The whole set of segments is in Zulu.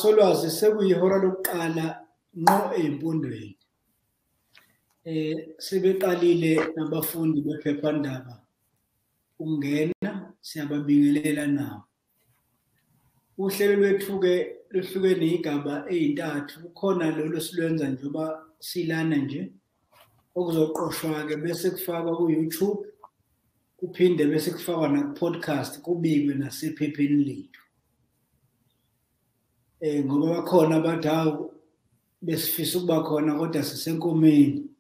Solwazi sekuyihora lokuqala ngqo empondweni. Sebeqalile nabafundi bephephandaba ukungena, siyababingelela nabo. Uhlelo lwethu-ke luhluke ney'gaba ey'ntathu. Kukhona lolu silwenza njengoba silana nje, okuzoqoshwa-ke bese kufakwa ku-YouTube, kuphinde bese kufakwa naku-podcast, kubikwe nasephepheni lethu. Ngoba bakhona abantu hawu besifisa ukuba khona kodwa sisenkomeni.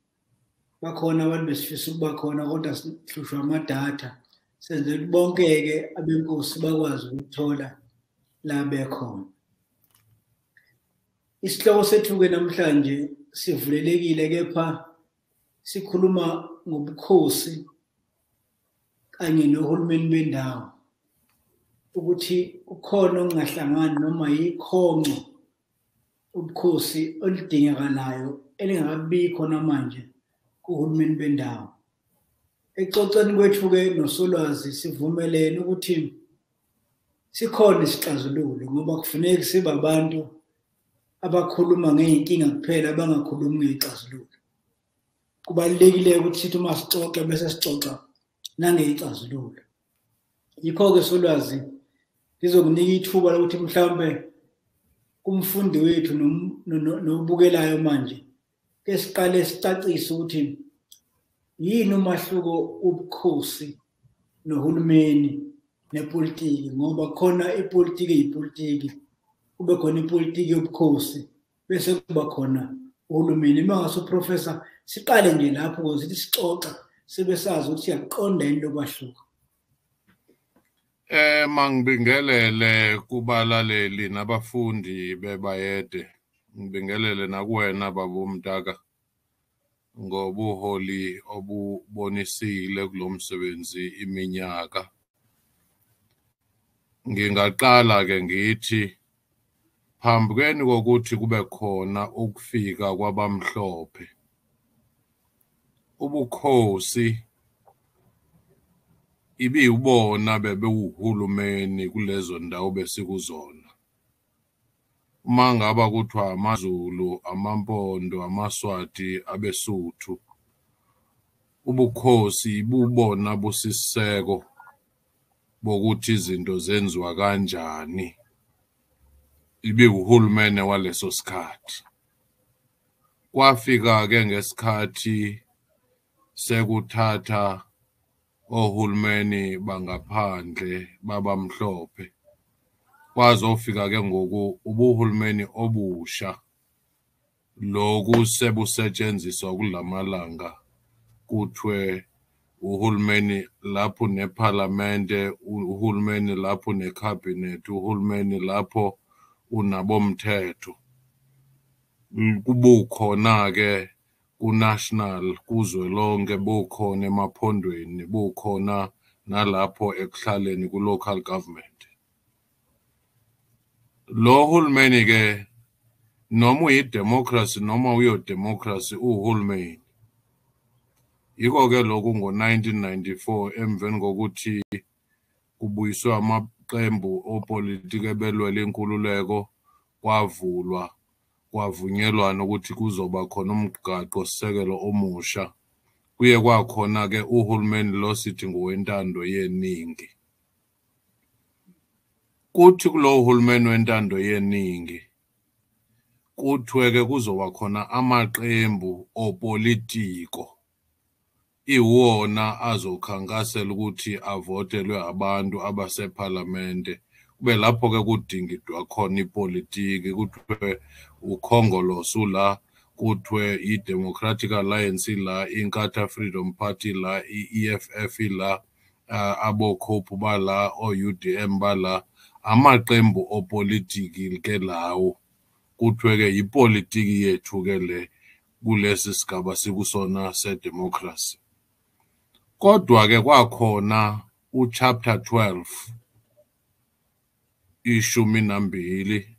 Bakhona abantu besifisa ukuba khona kodwa sihlushwa amadatha. Senzela ukuthi bonke-ke abenkosi bakwazi ukuthola la bekhona. Isihloko sethu-ke namhlanje sivulelekile, kepha sikhuluma ngobukhosi kanye nohulumeni bendawo, ukuthi ukhona okungahlangani noma yikhonco ubukhosi oludingekalayo elingakabikho namanje kuhulumeni bendawo. Ekuxoxeni kwethu-ke noSolwazi sivumelene ukuthi sikhona isixazululo, ngoba kufuneka sibe abantu abakhuluma ngey'nkinga kuphela, abangakhulumi ngey'xazululo. Kubalulekile ukuthi sithi uma sixoxa bese sixoxa nangey'xazululo. Yikho-ke Solwazi ngizokunika ithuba lokuthi mhlawumbe kumfundi wethu nobukelayo manje ke siqale sicacise ukuthi yini umahluko ubukhosi nohulumeni nepolitiki, ngoba khona ipolitiki yipolitiki, kube khona ipolitiki yobukhosi, bese kuba khona uhulumeni. Mangase uprofessor siqale nje lapho ukuze sithi sixoxa sibe sazi ukuthi siyaqonda yini lokwahluka. Mangibingelele kubalaleli nabafundi bebayede, ngibingelele nakuwena baba uMtaka ngobuholi obubonisile kulomsebenzi iminyaka. Ngingaqala-ke ngithi phambukeni kokuthi kube khona ukufika kwabamhlophe, ubukhosi ibiwubona bebewuhulumeni kulezo ndawo besikuzona. Uma ngaba kuthiwa amaZulu, amaMpondo, amaSwati, abeSuthu, ubukhosi bubona busiseko bokuthi izinto zenziwa kanjani, ibe uhulumeni waleso sikhathi. Kwafika-ke ngesikhathi sekuthatha ohulumeni bangaphandle babamhlophe, kwazofika-ke ngoku ubuhulumeni obusha loku sebusetshenziswa kulamalanga, kuthiwe uhulumeni lapho nephalamende, uhulumeni lapho nekhabhinethi, uhulumeni lapho unabomthetho. Kubukhona-ke ku-national, kuzwelonke, bukhona emaphondweni, bukhona nalapho ekuhlaleni ku-local government. Lo hulumeni-ke noma uyidemocracy noma uyodemocracy uhulumeni. Yiko-ke lokhu ngo-1994 emveni kokuthi kubuyiswe amaqembu opolitiki ebelwela inkululeko, kwavulwa, kwavunyelwana ukuthi kuzoba khona umgaqo sisekelo omusha. Kuye kwakhona-ke uhulumeni lo sithi ngowentando yeningi. Kuthi kulo uhulumeni wentando yeningi kuthiwe-ke kuzoba khona amaqembu opolitiko, iwona azokhankasela ukuthi avotelwe abantu abasephalamende. Kube lapho-ke kudingidwa khona ipolitiki, kuthiwe ukhongolose la, kuthiwe i-Democratic Alliance la, iNkatha Freedom Party la, i-EFF la, abokhophu bala, o-UDM bala, amaqembu opolitiki ke lawo. Kuthiwe-ke yipolitiki yethu-ke le kulesi sigaba sikusona sedemocracy. Kodwa-ke kwakhona uchapter 12, ishumi nambili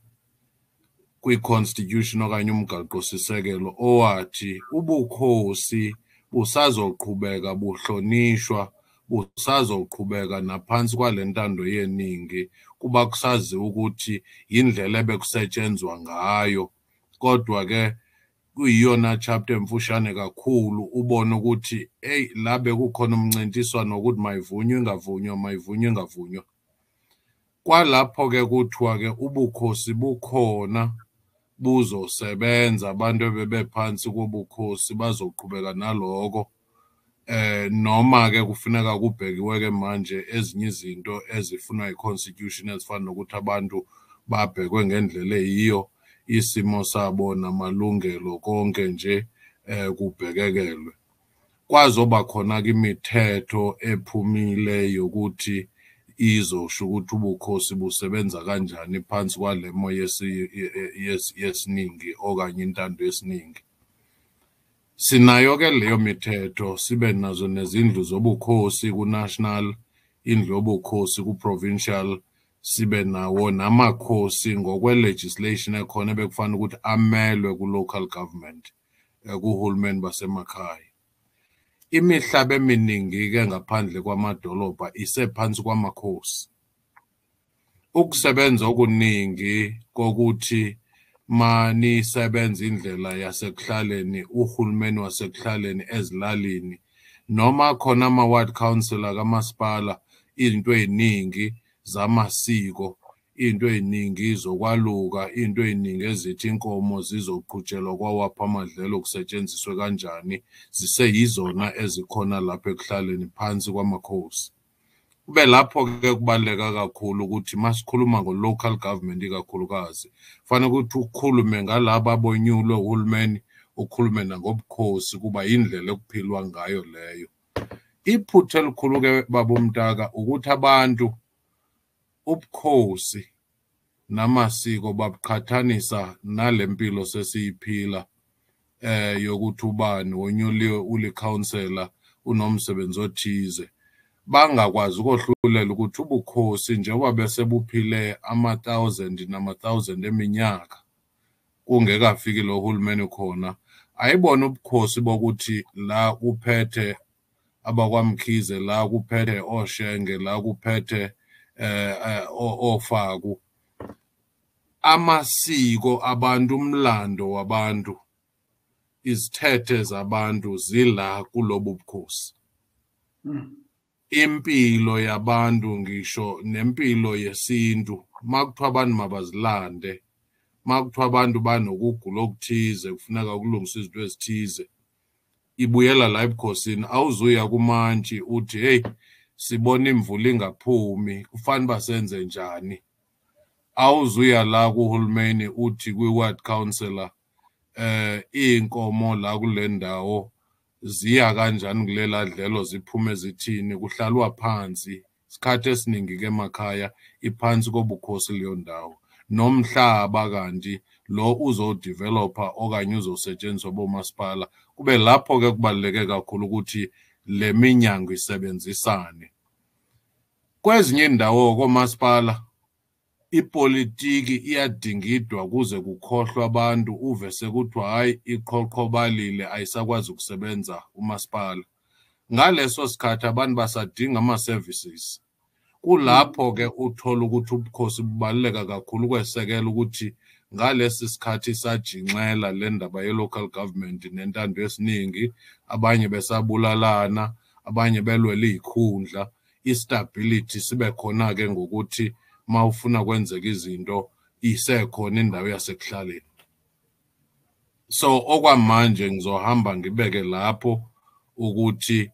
kwi-constitution okanye umgaqo sisekelo, owathi ubukhosi busazoqhubeka buhlonishwa busazoqhubeka naphansi kwalentando yeningi kuba kusazi ukuthi indlela ebekusetshenzwa ngayo. Kodwa ke kuyiyona chapter emfushane kakhulu ubone ukuthi hey la bekukhona umncintiswano ukuthi mayivunywe ingavunywa mayivunywe ingavunywa. Kwalapho ke kuthiwa ke ubukhosi bukhona buzosebenza, abantu ebebephansi kobukhosi bazoqhubeka nalokho. Noma ke kufuneka kubhekiwe ke manje ezinye izinto ezifunwa yiconstitution ezifana nokuthi abantu babhekwe ngendlela eyiyo, isimo sabo namalungelo konke nje kubhekekelwe. Kwazoba khona ke imithetho ephumile yokuthi izosho ukuthi ubukhosi busebenza kanjani phansi kwalemo yesiningi okanye intando yesiningi. Sinayo ke leyo mithetho, sibe nazo nezindlu zobukhosi ku-national, indlu yobukhosi ku-provincial, sibe nawo namakhosi ngokwe-legislation ekhona ebekufanele ukuthi amelwe ku-local government, kuhulumeni basemakhaya. Imihlaba eminingi-ke ngaphandle kwamadolobha isephansi kwamakhosi. Ukusebenza okuningi kokuthi manisebenza indlela yasekuhlaleni, uhulumeni wasekuhlaleni ezilalini, noma khona ama-ward councillor kamasipala, into ey'ningi zamasiko, into ey'ningi zokwaluka, into ey'ningi ezithi inkomo zizoqhutshelwa kwawapha amadlelo kusetshenziswe kanjani, ziseyizona ezikhona lapha ekuhlaleni phansi kwamakhosi. Kube lapho-ke kubaluleka kakhulu ukuthi masikhuluma ngo-local government ikakhulukazi, fanele ukuthi ukhulume ngalaba abonyulwe uhulumeni, ukhulume nangobukhosi kuba indlela ekuphilwa ngayo leyo. Iphutha elikhulu-ke baba uMtaka ukuthi abantu ubukhosi namasiko babuqhathanisa nale mpilo sesiyiphila yokuthi ubani wonyuliwe ulikhansela unomsebenzi othize. Bangakwazi ukohlulela ukuthi ubukhosi njengoba bese buphile 1,000 nama-1,000 eminyaka kungekafiki lo hulumeni khona, ayibona ubukhosi bokuthi la uphethe abakwamkhize, la kuphethe oshenge, la kuphethe ofaku. Amasiko abantu, umlando wabantu, izithethe zabantu zila kulobu bukhosi. Impilo yabantu ngisho nempilo yesintu, makuthiwa abantu mabazilande, makuthiwa abantu banokugula okuthize kufuneka kulungiswe izinto ezithize, ibuyela la ebukhosini. Awuzuya kumantshi uthi hey sibona imvula ingaphumi kufanele basenze njani. Awuzuya la kuhulumeni uthi kwi-ward councillor inkomo la kule ndawo ziya kanjani kulela dlelo, ziphume zithini, kuhlalwa phansi. Isikhathi esiningi ke emakhaya iphansi kobukhosi leyo ndawo. Nomhlaba kanti lo uzodevelopa okanye uzosetshenziswa bomasipala. Kube lapho ke kubaluleke kakhulu ukuthi le minyango isebenzisane. Kwezinye indawo komasipala ipolitiki iyadingidwa kuze kukhohlwa abantu, uve sekuthiwa hayi iqhoqhobalile ayisakwazi ukusebenza umasipala. Ngaleso sikhathi abantu basadinga ama-services. Kulapho ke uthola ukuthi ubukhosi bubaluleka kakhulu kwesekela ukuthi ngalesi sikhathi sajinxela le ndaba ye-local government nentando yesiningi, abanye besabulalana, abanye belwela iy'khundla, istability sibe khona-ke ngokuthi mawufuna kwenzeka izinto isekhona indawo yasekuhlaleni. So okwamanje ngizohamba ngibeke lapho ukuthi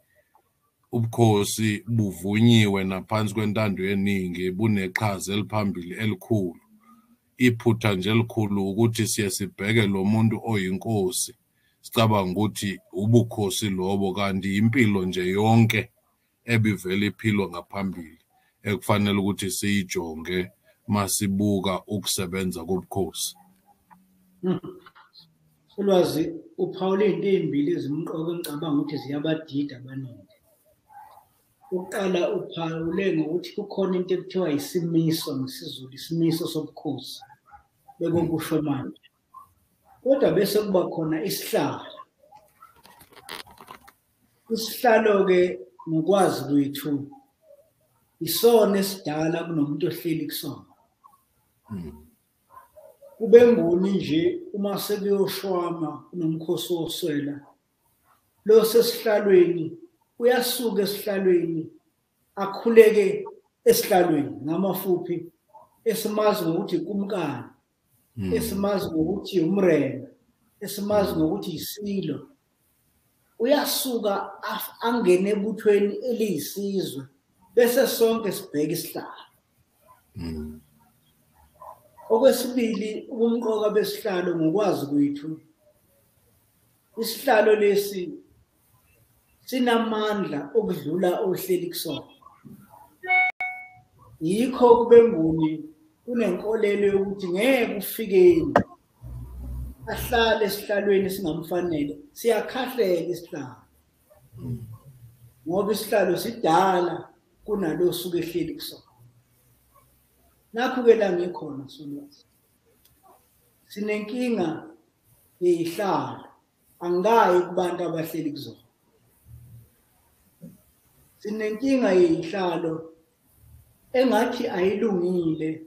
ubukhosi buvunyiwe naphansi kwentando yeningi, buneqhaza eliphambili elikhulu. Iphutha nje elikhulu ukuthi siye sibheke lo muntu oyinkosi sicabanga ukuthi ubukhosi lobo, kanti impilo nje yonke ebivele iphilwa ngaphambili ekufanele ukuthi siyijonge masibuka ukusebenza kobukhosi. Ulwazi uphawule into ezimbili ezimqoka engicabanga ukuthi ziyabadida abaningi. Uqala uphawule ngokuthi kukhona into ekuthiwa isimiso ngesiZulu, isimiso sobukhosi bekukusho manje. Kodwa bese kuba khona isihlalo. Isihlalo-ke ngokwazi kwethu isona esidala kunomuntu ohleli kusona. Kube nguni nje uma sekuyoshwama kunomkhosi woswela, lo sesihlalweni uyasuka esihlalweni akhuleke esihlalweni ngamafuphi esimazi ngokuthi ikumkani, esimazi ngokuthi umrena, esimazi ngokuthi isilo. Uyasuka angene ebuthweni eliyisizwe bese sonke sibheka isihlalo. Okwesibili, ubumqoka besihlalo ngokwazi kwethu, isihlalo lesi sinamandla okudlula ohleli kusona. Yikho kube nguni kunenkolelo yokuthi ngeke ufikeni ahlale esihlalweni singamfanele, siyakhahlela isihlalo ngoba isihlalo sidala kunalo osuke ehleli kusona. Nakho-ke la ngikhona Solwazi, sinenkinga yeyihlalo, angayi kubantu abahleli kuzona. Sinenkinga yeyihlalo engathi ayilungile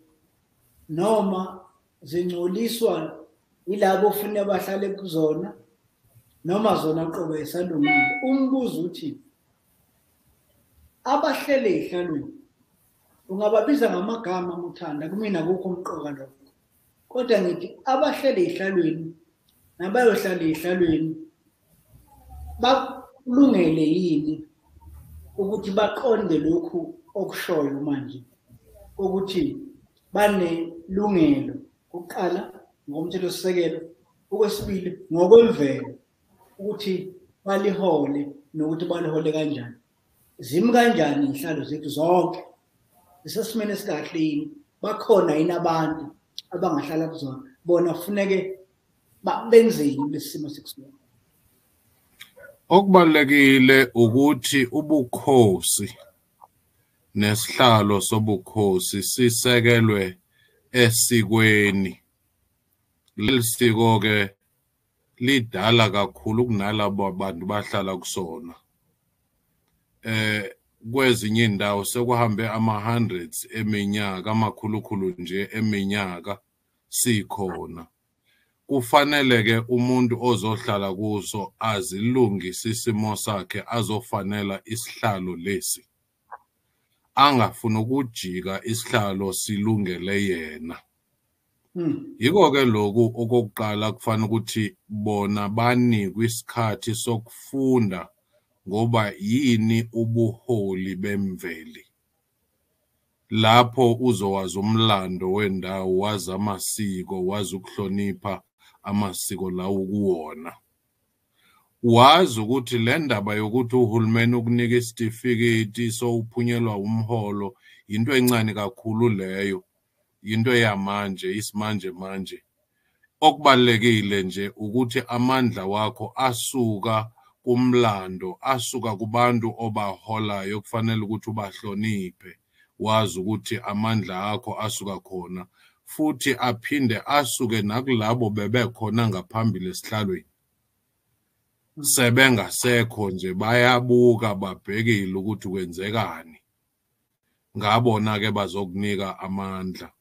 noma zingcoliswa yilabo ofuna bahlale kuzona noma zona qobe esalungile. Umbuzo uthi abahlele ey'hlalweni ungababiza ngamagama muthanda, kumina akukho umqoka lokho, kodwa ngithi abahlele ey'hlalweni nabayohlala ey'hlalweni bakulungele yini ukuthi baqonde lokhu okushoyo manje ukuthi banelungelo, okokuqala ngokomthethosisekelo, okwesibili ngokwemvelo ukuthi balihole nokuthi balihole kanjani. Zimi kanjani iy'hlalo zethu zonke? Zisesimeni esikahle yini? Bakhona yini abantu abangahlala kuzona? Bona kufuneke benzeni kulesi simo sekusona? Okubalulekile ukuthi ubukhosi nesihlalo sobukhosi sisekelwe esikweni. Leli siko-ke lidala kakhulu kunalabo bantu bahlala kusona. Kwezinye indawo sekuhambe ama-hundreds eminyaka, amakhulukhulu nje eminyaka sikhona. Kufanele-ke umuntu ozohlala kuso azilungise isimo sakhe azofanela isihlalo lesi. Angafuna ukujika isihlalo silungele yena. Yiko-ke lokhu okokuqala kufanele ukuthi bona banikwe isikhathi sokufunda ngoba yini ubuholi bemveli. Lapho uzowazi umlando wendawo, wazi amasiko, wazi ukuhlonipha amasiko lawo kuwona. Wazi ukuthi le ndaba yokuthi uhulumeni ukunika isitifiketi sowuphunyelwa umholo into encane kakhulu leyo, into yamanje, isimanje manje. Okubalekile nje ukuthi amandla wakho asuka kumlando, asuka kubantu obaholayo kufanele ukuthi ubahloniphe. Wazi ukuthi amandla akho asuka khona futhi aphinde asuke nakulabo bebekhona ngaphambili esihlalweni. Sebengasekho nje bayabuka babhekile ukuthi kwenzekani. Ngabona-ke bazokunika amandla.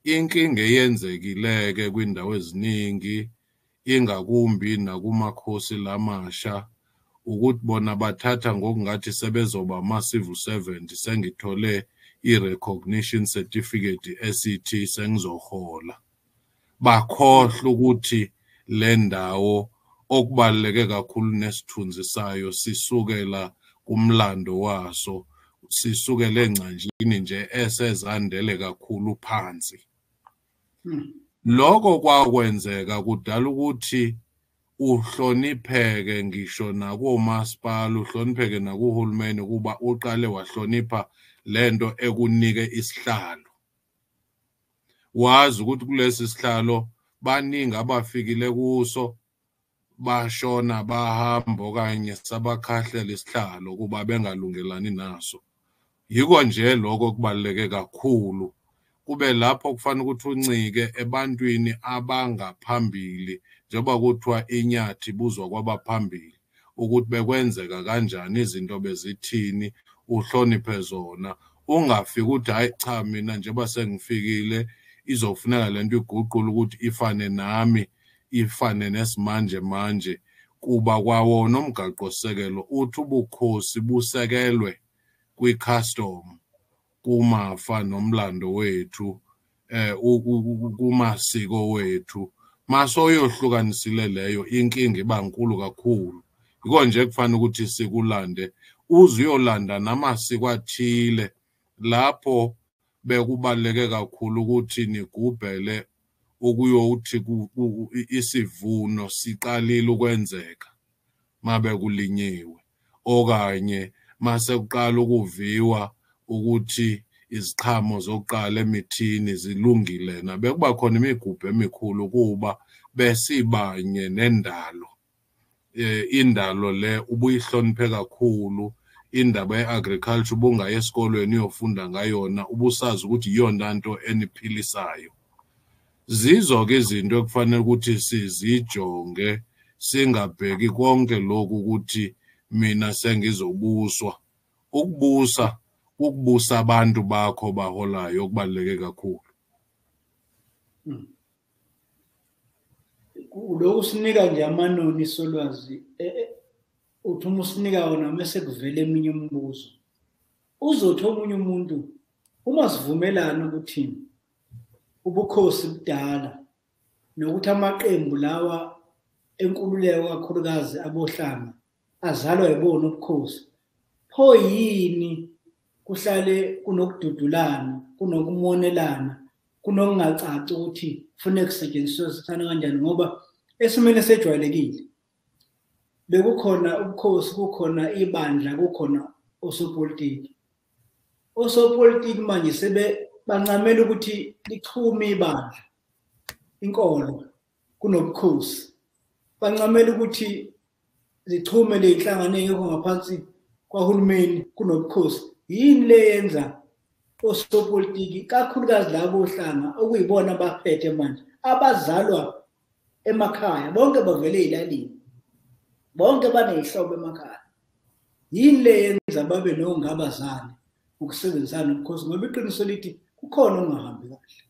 Inkinga eyenzekile-ke kwindawo eziningi ingakumbi nakumakhosi lamasha ukuthi bona bathatha ngokungathi sebezoba ama-civil servant, sengithole i-recognition certificate esithi sengizohola. Bakhohlwa ukuthi le ndawo okubaluleke kakhulu nesithunzi sayo sisukela kumlando waso, sisukela engcanjini nje esezandele kakhulu phansi. Lokho kwakwenzeka kudala ukuthi uhlonipheke ngisho nakomasipala, uhlonipheke nakuhulumeni kuba uqale wahlonipha lento ekunike isihlalo. Wazi ukuthi kulesi sihlalo baningi abafikile kuso bashona bahamba okanye sabakhahlela isihlalo kuba bengalungelani naso. Yiko nje lokho kubaluleke kakhulu. Kube lapho kufanele ukuthi uncike ebantwini abangaphambili njengoba kuthiwa inyathi ibuzwa kwabaphambili. ukuthi bekwenzeka kanjani, izinto bezithini, uhloniphe zona. Ungafiki ukuthi hayi cha mina njengoba sengifikile izofuneka lento iguqula ukuthi ifane nami, ifane nesimanje manje, kuba kwawona umgaqo sekelo uthi ubukhosi busekelwe kwi-custom, kumafa nomlando wethu, kumasiko wethu. Masoyohlukanisile leyo inkinga iba nkulu kakhulu. Yiko nje kufanele ukuthi sikulande, uze uyolanda namasiko athile lapho bekubaleke kakhulu ukuthi nigubhele ukuyouthi isivuno siqalile ukwenzeka mabe kulinyiwe, okanye mase kuqala ukuviwa ukuthi iziqhamo zokuqala emithini zilungile na. Bekuba khona imigubho emikhulu kuba besibanye nendalo. Indalo le ubuyihloniphe kakhulu, indaba ye-agriculture ubungaye esikolweni uyofunda ngayona, ubusazi ukuthi yiyona nto eniphilisayo. Zizo-ke izinto ekufanele ukuthi sizijonge, singabheki konke lokhu ukuthi mina sengizobuswa. Ukubusa, ukubusa abantu bakho baholayo okubaluleke kakhulu. Lokhu sinika nje amanoni iSolwazi, uthi uma usinika wona mase kuvela eminye imibuzo. Uzothi omunye umuntu uma sivumelana ukuthi ubukhosi budala nokuthi amaqembu lawa enkululeko kakhulukazi abohlanga azalwa yibona ubukhosi, pho yini kuhlale kunokududulana, kunokumonelana, kunokungacaci ukuthi kufanele kusetshenziswana kanjani? Ngoba esimeni sejwayelekile bekukhona ubukhosi, kukhona ibandla, kukhona osopolitiki. Osopolitiki manje bancamela ukuthi lichume ibandla, inkolo, kunobukhosi. Bancamela ukuthi zichume ley'nhlangano engekho ngaphansi kwaHulumeni kunobukhosi. Yini le yenza osopolitiki kakhulukazi laboHlanga okuyibona abaphethe manje, abazalwa emakhaya, bonke bavele ey'lalini, bonke baney'hlobo emakhaya, yini le yenza babe nongabazali ukusebenzisana nobukhosi? Ngoba iqiniso lithi kukhona ongahambi kahle.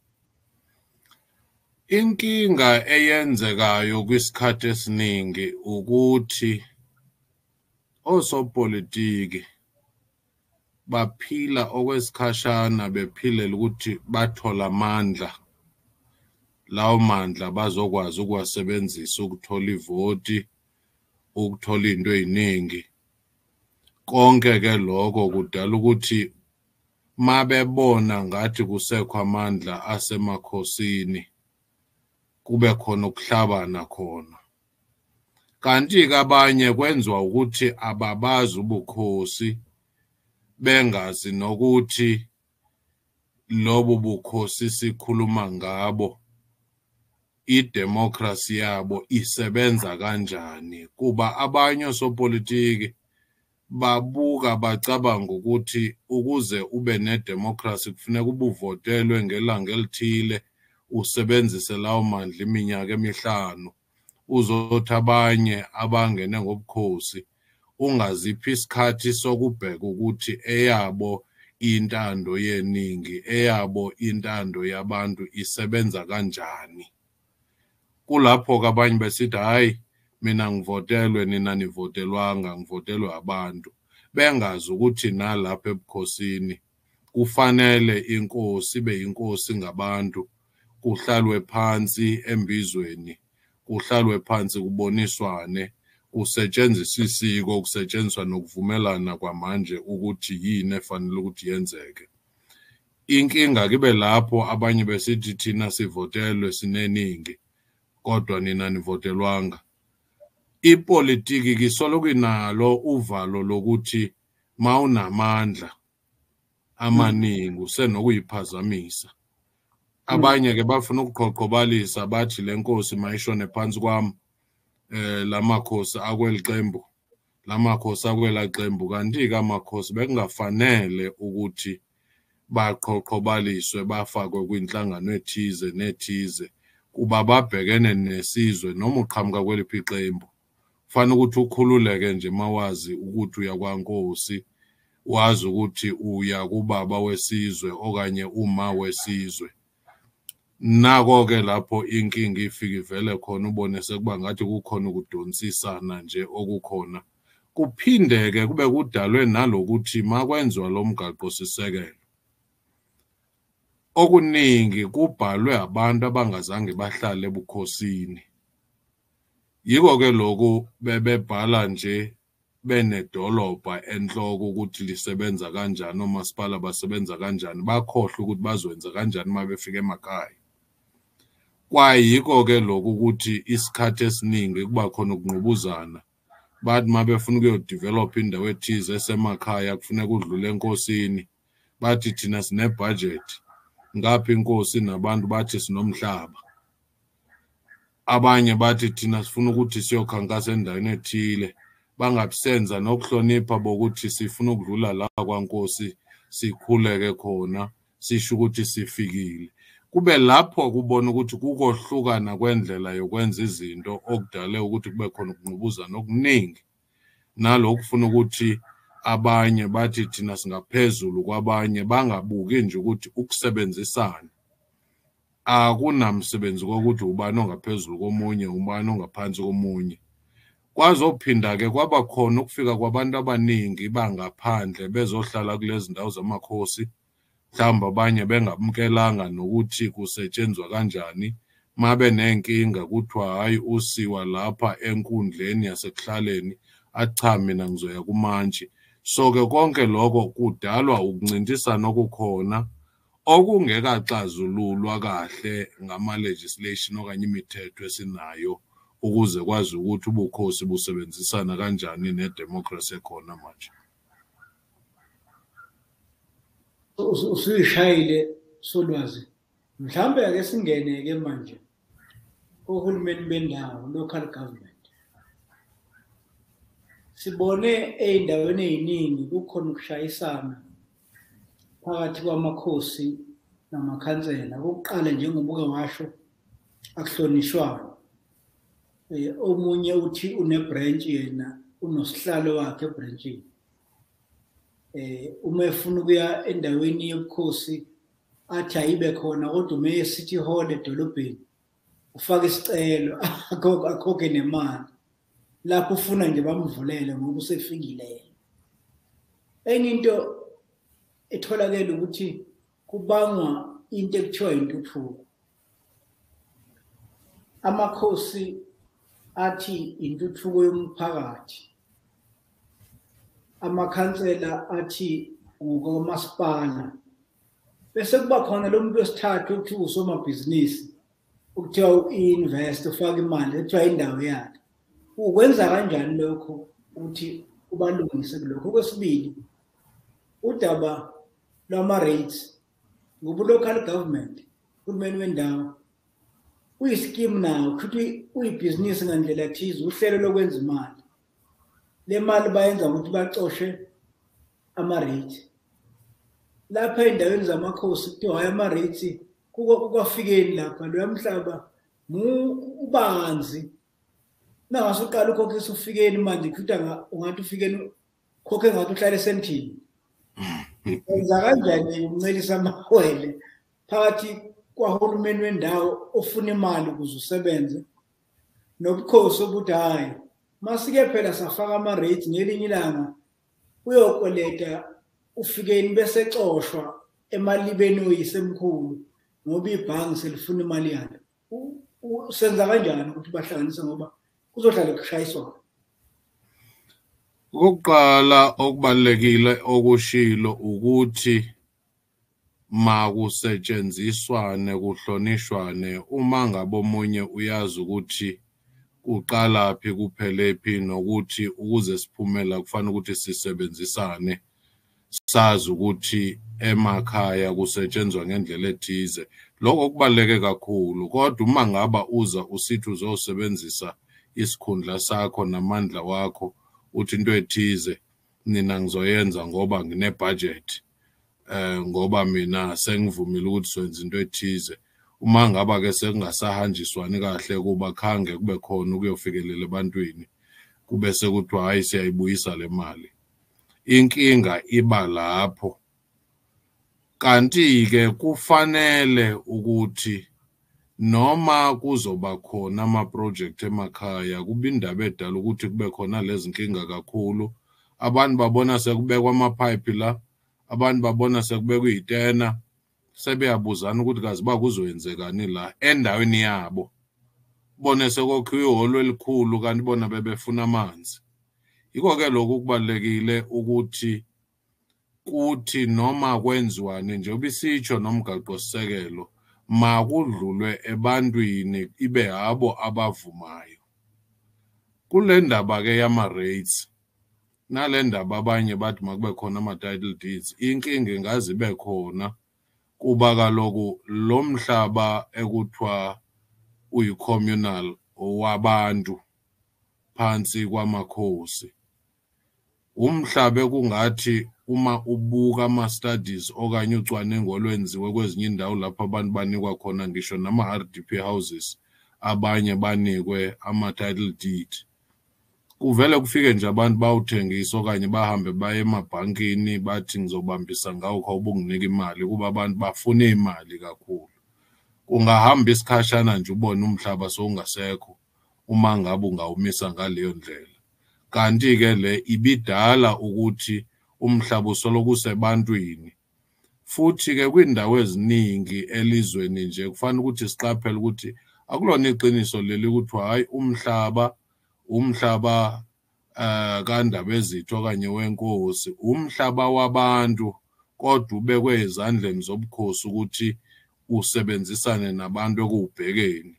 Inkinga eyenzekayo kwisikhathi esiningi ukuthi osopolitiki baphila okwesikhashana, bephilela ukuthi bathola amandla. Lawo mandla bazokwazi ukuwasebenzisa ukuthola ivoti, ukuthola into eziningi. Konke ke lokho kudala ukuthi mabebona ngathi kusekho amandla asemakhosini kube khona ukuhlabana khona. Kanti-ke abanye kwenziwa ukuthi ababazi ubukhosi, bengazi nokuthi lobu bukhosi sikhuluma ngabo, idemokhrasi yabo isebenza kanjani. Kuba abanye osopolitiki babuka bacabanga ukuthi ukuze ube nedemokhrasi kufuneka ubuvotelwe ngelanga elithile, usebenzise lawo mandla iminyaka emihlanu. Uzothi abanye abangene ngobukhosi ungaziphi isikhathi sokubheka ukuthi eyabo intando yeningi, eyabo intando yabantu isebenza kanjani. Kulapho-ke abanye besithi hayi mina ngivotelwe, nina nivotelwanga, ngivotelwe abantu, bengazi ukuthi nalapha ebukhosini kufanele inkosi ibe inkosi ngabantu, kuhlalwe phansi embizweni, kuhlalwe phansi kuboniswane, kusetshenziswe isiko, kusetshenziswa nokuvumelana kwamanje ukuthi yini efanele ukuthi yenzeke. Inkinga kibe lapho abanye besithi thina sivotelwe sineningi kodwa nina nivotelwanga. Ipolitiki kisoloko inalo uvalo lokuthi mawunamandla amaningi usenokuyiphazamisa. Abanye ke bafuna ukuqhoqhobalisa bathi le nkosi mayishone phansi kwami, lamakhosi akweli qembu, lamakhosi akwela qembu. Kanti-ke amakhosi bekungafanele ukuthi baqhoqhobaliswe, bafakwe kwinhlangano ethize nethize kuba babhekene nesizwe noma uqhamuka kweliphi iqembu. Kufanele ukuthi ukhululeke nje mawazi ukuthi uya kwaNkosi, wazi ukuthi uya kubaba wesizwe okanye uma wesizwe. Nako ke lapho inkinga ifika ivele khona, ubone sekuba ngathi kukhona ukudonsisana nje okukhona. Kuphindeke kube kudalwe nalokuthi makwenziwa lo mgaqo sisekelo, okuningi kubhalwe abantu abangazange bahlale ebukhosini. Yiko ke lokhu bebebhala nje benedolobha enhloko ukuthi lisebenza kanjani, omasipala basebenza kanjani, bakhohlwa ukuthi bazwenza kanjani uma befika emakhaya. Kwayiko ke lokhu ukuthi isikhathi esiningi kuba khona ukungqubuzana. Bathi uma befuna ukuyodevelop indawo ethize esemakhaya kufuneka udlule enkosini. Bathi thina sine-budget, ngapha inkosi nabantu bathi sinomhlaba. Abanye bathi thina sifuna ukuthi siyokhankasa endaweni ethile, bangabisenza nokuhlonipha bokuthi sifuna ukudlula la kwaNkosi sikhuleke khona, sisho ukuthi sifikile. Kube lapho kubona ukuthi kukohlukana kwendlela yokwenza izinto okudale ukuthi kube khona ukungqubuzana okuningi. Nalokho kufuna ukuthi abanye bathi thina singaphezulu kwabanye, bangabuki nje ukuthi ukusebenzisana akunamsebenzi kokuthi ubani ongaphezulu komunye, ubani ongaphansi komunye. Kwazophinda ke kwaba khona ukufika kwabantu abaningi bangaphandle bezohlala kulezi ndawo zamakhosi, mhlawumbe abanye bengamkelanga nokuthi kusetshenzwa kanjani. Mabe nenkinga kuthiwa hayi usiwa lapha enkundleni yasekuhlaleni, acha mina ngizoya kumantshi. So ke konke lokho kudalwa ukuncintisana okukhona okungekaxazululwa kahle ngama-legislation okanye imithetho esinayo ukuze kwazi ukuthi ubukhosi busebenzisana kanjani nedemocracy ekhona manje. Usuyishayile Solwazi. Mhlambe ake singene-ke manje ohulumeni bendawo, local government. Sibone ey'ndaweni ey'ningi kukhona ukushayisana phakathi kwamakhosi namakhansela. Okokuqala njengoba uke washo, akuhlonishwana. Omunye uthi une-branch yena unosihlalo wakhe ebranchini. Uma efuna ukuya endaweni yobukhosi athi ayibe khona, kodwa uma ye-City Hall edolobheni ufaka isicelo akhokhe nemali. Lapho ufuna nje bamvulele ngoba usefikile. Enye into etholakele ukuthi kubangwa into ekuthiwa intuthuko. Amakhosi athi intuthuko yomphakathi, amakhansela athi ngokomasipala, bese kuba khona lo muntu wesithathu okuthiwa usomabhizinisi, ukuthiwa u-invest, ufaka imali ethiwa indawo yakhe. Ukwenza kanjani lokho ukuthi ubalungise kulokho? Okwesibili, udaba lwama-rates, ngoba local government, uhulumeni wendawo, uyiskimu nawo, futhi uyibhizinisi ngandlela thize, uhlelo lokwenza imali. Le mali bayenza ukuthi bacoshe ama-rate. Lapha ey'ndaweni zamakhosi kuthiwa hayi ama-rates kukafikeni lapha, loya mhlaba ubanzi. Nangase uqala ukhokhisa ufikeni manje futhi ungathi ufikeni khokhe ngathi uhlale esentini. Wenza kanjani ukuncelisa amawele phakathi kwahulumeni wendawo ofuna imali ukuze usebenze nobukhosi obuthi hayi masike phela safaka ama-rates ngelinye ilanga uyokoleta ufikeni bese xoshwa emalibeni oyisemkhulu ngoba ibhangi selifuna imali yakhe. Senza kanjani ukuthi bahlanganise ngoba kuzohlala kushayiswana? Okokuqala okubalulekile okushilo ukuthi makusetshenziswane kuhlonishwane. Uma ngabe omunye uyazi ukuthi uqalaphi kuphelephi nokuthi ukuze siphumela kufanele ukuthi sisebenzisane, sazi ukuthi emakhaya kusetshenzwa ngendlela ethize, lokho kubaluleke kakhulu. Kodwa uma ngaba uza usithi uzosebenzisa isikhundla sakho namandla wakho uthi into ethize nina ngizoyenza ngoba ngine-budget, ngoba mina sengivumile ukuthi senze into ethize, uma ngaba ke sekungasahanjiswani kahle kuba khange kube khona ukuyofikelela ebantwini, kube sekuthiwa hayi siyayibuyisa le mali. Inkinga iba lapho. Kanti ke kufanele ukuthi noma kuzoba khona ama-project emakhaya kube indaba edala ukuthi kube khona lezi nkinga kakhulu. Abantu babona sekubekwa amapipe la, abantu babona sekubekwa izitena, sebeyabuzana ukuthi kazi kuzoyenzekani la endaweni yabo. Bone sekokhiwe ihholo elikhulu kanti bona bebefuna amanzi. Yiko ke lokhu kubalekile ukuthi kuthi noma kwenziwane njengoba isitsho nomgaqo sisekelo makudlulwe ebantwini ibe yabo abavumayo. Kule ndaba ke yama-rates nale ndaba abanye bathi makube khona ama-title deeds, inkinga ingaze ibe khona kuba kaloku lo mhlaba ekuthiwa uyi-communal wabantu phansi kwamakhosi. Umhlaba kungathi uma ubuka ama-studies okanye ucwaningo olwenziwe kwezinye indawo lapho abantu banikwa khona ngisho nama-RDP houses, abanye banikwe ama-title deed. Kuvele kufike nje abantu bawuthengisa okanye bahambe baye emabhankini bathi ngizobambisa ngawo khawubunginika imali kuba abantu bafuna imali kakhulu. Ungahamba isikhashana nje ubone umhlaba sowungasekho uma ngabe ungawumisa ngaleyo ndlela. Kanti ke le ibidala ukuthi umhlaba usoloko usebantwini. Futhi ke kwindawo eziningi elizweni nje kufanele ukuthi siqaphele ukuthi akulona iqiniso leli ukuthi hayi umhlaba kaNdaba ezitho okanye wenkosi, umhlaba wabantu kodwa ubekwe ezandleni zobukhosi ukuthi usebenzisane nabantu ekuwubhekeni.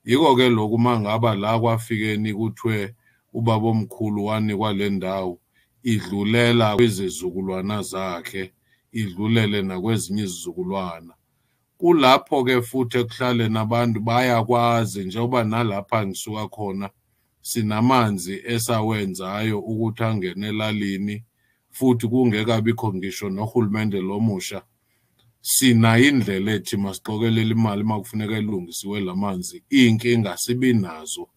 Yiko ke lokhu mangaba la kwafikeni kuthiwe ubaba omkhulu wanikwa le ndawo idlulela kwizizukulwana zakhe, idlulele nakwezinye izizukulwana. Kulapho ke futhi ekuhlale nabantu bayakwazi njengoba nalapha ngisuka khona sinamanzi esawenzayo ukuthi angene elalini futhi kungekabikho ngisho nohulumende lomusha. Sina indlela ethi masixokelela imali makufuneka ilungisiwe lamanzi, inkinga sibi nazo.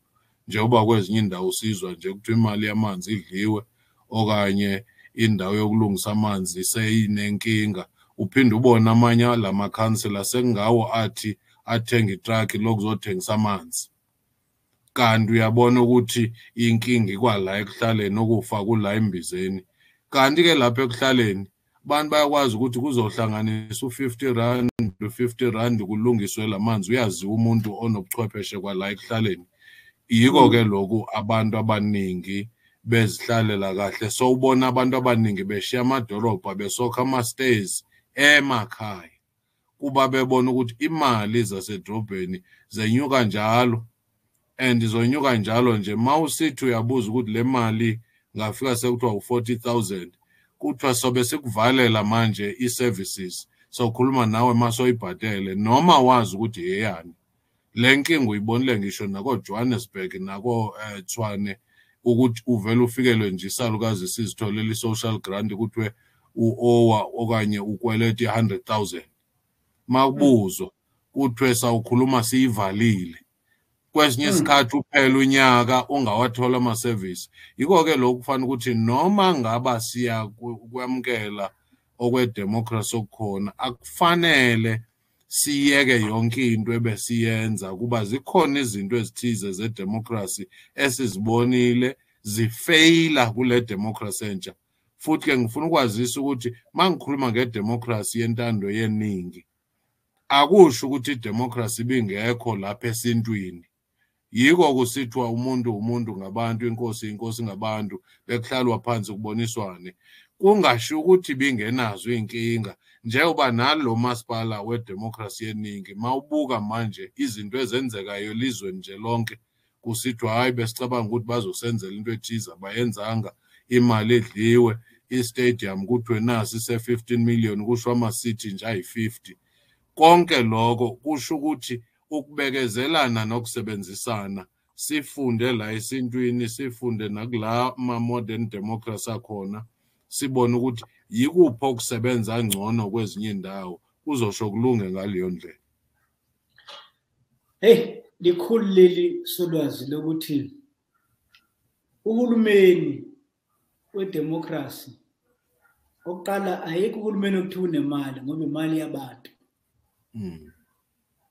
Njengoba kwezinye indawo sizwa nje ukuthi imali yamanzi idliwe okanye indawo yokulungisa amanzi seyinenkinga. Uphinde ubone amanye lamakhansela sekungawo athi athenga itruck lokuzothengisa amanzi. Kanti uyabona ukuthi inkinga ikwala ekuhlaleni okufa kula embizeni. Kanti ke lapha ekuhlaleni abantu bayakwazi ukuthi kuzohlanganisa u50 rand u50 rand kulungiswe lamanzi. Uyaziwa umuntu onobuchwepheshe kwala ekuhlaleni. Yiko ke lokhu abantu abaningi bezihlalela kahle. So ubona abantu abaningi beshiya amadolobha besokha ama-stairs emakhaya kuba bebona ukuthi imali zasedrobheni zenyuka njalo, and izonyuka njalo nje mawusithi uyabuza ukuthi le mali ngafika sekuthiwa u40,000 kuthiwa sobe sikuvalela manje i-services sokhuluma nawe masoyibhatele noma wazi ukuthi yeyani. Le nkinga uyibonile ngisho nako-Johannesburg nako-Tshwane ukuthi uvele ufikelwe nje isalukazi sizitholela i-social grant kuthiwe u-owa okanye ukweleta i-100,000. Makubuzwa kuthiwe sawukhuluma siyivalile. Kwesinye isikhathi uphela unyaka ungawathola ama-service. Yiko ke lokhu kufanele ukuthi noma ngaba siya kwamukela okwedemocracy okukhona, akufanele siyeke yonke into ebesiyenza kuba zikhona izinto ezithize zedemocracy esizibonile zifeyila kule democracy entsha. Futhi ke ngifuna ukwazisa ukuthi mangikhuluma ngedemocracy yentando yeningi akusho ukuthi idemocracy bingekho lapha esintwini. Yiko kusithiwa umuntu ngabantu, inkosi ngabantu, bekuhlalwa phansi kuboniswane. Kungasho ukuthi bingenazo inkinga njengoba nalo masipala wedemocracy yeningi mawubuka manje izinto ezenzekayo elizweni nje lonke kusithiwa hayi besicabanga ukuthi bazosenzela into ethize abayenzanga, imali edliwe, i-stadium kuthiwe nasi se-15 million kusho ama-city nje ayi-50. Konke lokho kusho ukuthi ukubekezelana nokusebenzisana, sifunde la esintwini, sifunde nakula ma-modern democracy akhona, sibone ukuthi yikuphi okusebenza ngcono kwezinye indawo kuzosho kulunge ngaleyo ndlela. Hey, likhulu leli solwazi lokuthi uhulumeni wedemocracy oqala ayikho uhulumeni okuthiwa unemali ngoba imali yabantu.